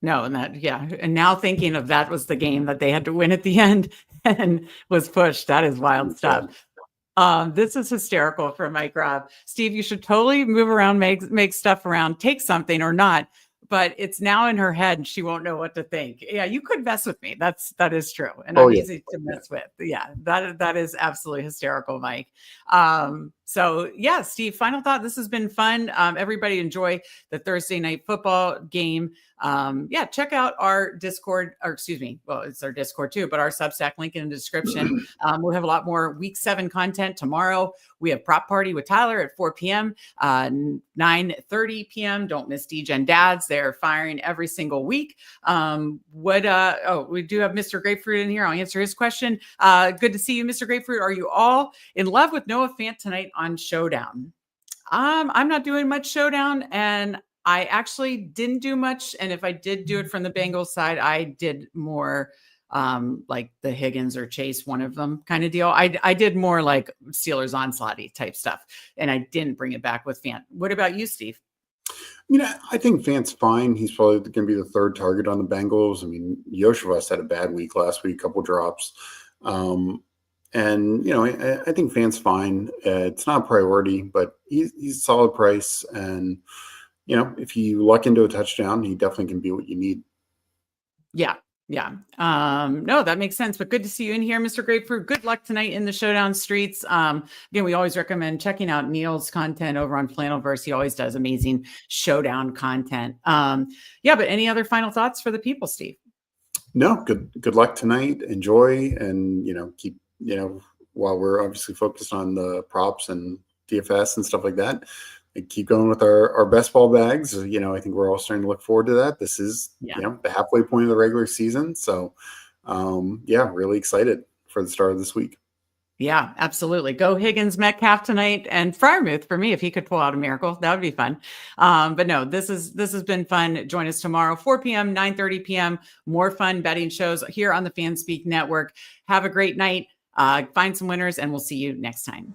No, and now thinking of that was the game that they had to win at the end and was pushed. That is wild stuff. This is hysterical for Mike Robb. Steve, you should totally move around, make stuff around, take something or not, but it's now in her head and she won't know what to think. Yeah, you could mess with me. That is true. And I'm easy to mess with. Yeah, that is absolutely hysterical, Mike. So yeah, Steve, final thought. This has been fun. Everybody enjoy the Thursday night football game. Check out our Discord, it's our Discord too, but our Substack link in the description. We'll have a lot more week 7 content tomorrow. We have Prop Party with Tyler at 4 p.m., 9:30 p.m. Don't miss Degen Dads. They're firing every single week. We do have Mr. Grapefruit in here. I'll answer his question. Good to see you, Mr. Grapefruit. Are you all in love with Noah Fant tonight on Showdown? I'm not doing much Showdown, and I actually didn't do much. And if I did do it from the Bengals side, I did more like the Higgins or Chase, one of them kind of deal. I did more like Steelers onslaught type stuff, and I didn't bring it back with Fant. What about you, Steve? I think Fant's fine. He's probably going to be the 3rd target on the Bengals. I mean, Yoshivas had a bad week last week, couple drops. And, I think Fant's fine. It's not a priority, but he's a solid price. And, if you luck into a touchdown, he definitely can be what you need. Yeah. No, that makes sense. But good to see you in here, Mr. Grapefruit. Good luck tonight in the Showdown streets. Again, we always recommend checking out Neil's content over on Flannelverse. He always does amazing Showdown content. But any other final thoughts for the people, Steve? No, good luck tonight. Enjoy, and keep while we're obviously focused on the props and DFS and stuff like that, and keep going with our best ball bags. I think we're all starting to look forward to that. This is the halfway point of the regular season, so really excited for the start of this week. Yeah, absolutely. Go Higgins, Metcalf tonight, and Freiermuth for me if he could pull out a miracle. That would be fun. But no, this has been fun. Join us tomorrow, 4 p.m., 9:30 p.m. More fun betting shows here on the Fanspeak Network. Have a great night. Find some winners, and we'll see you next time.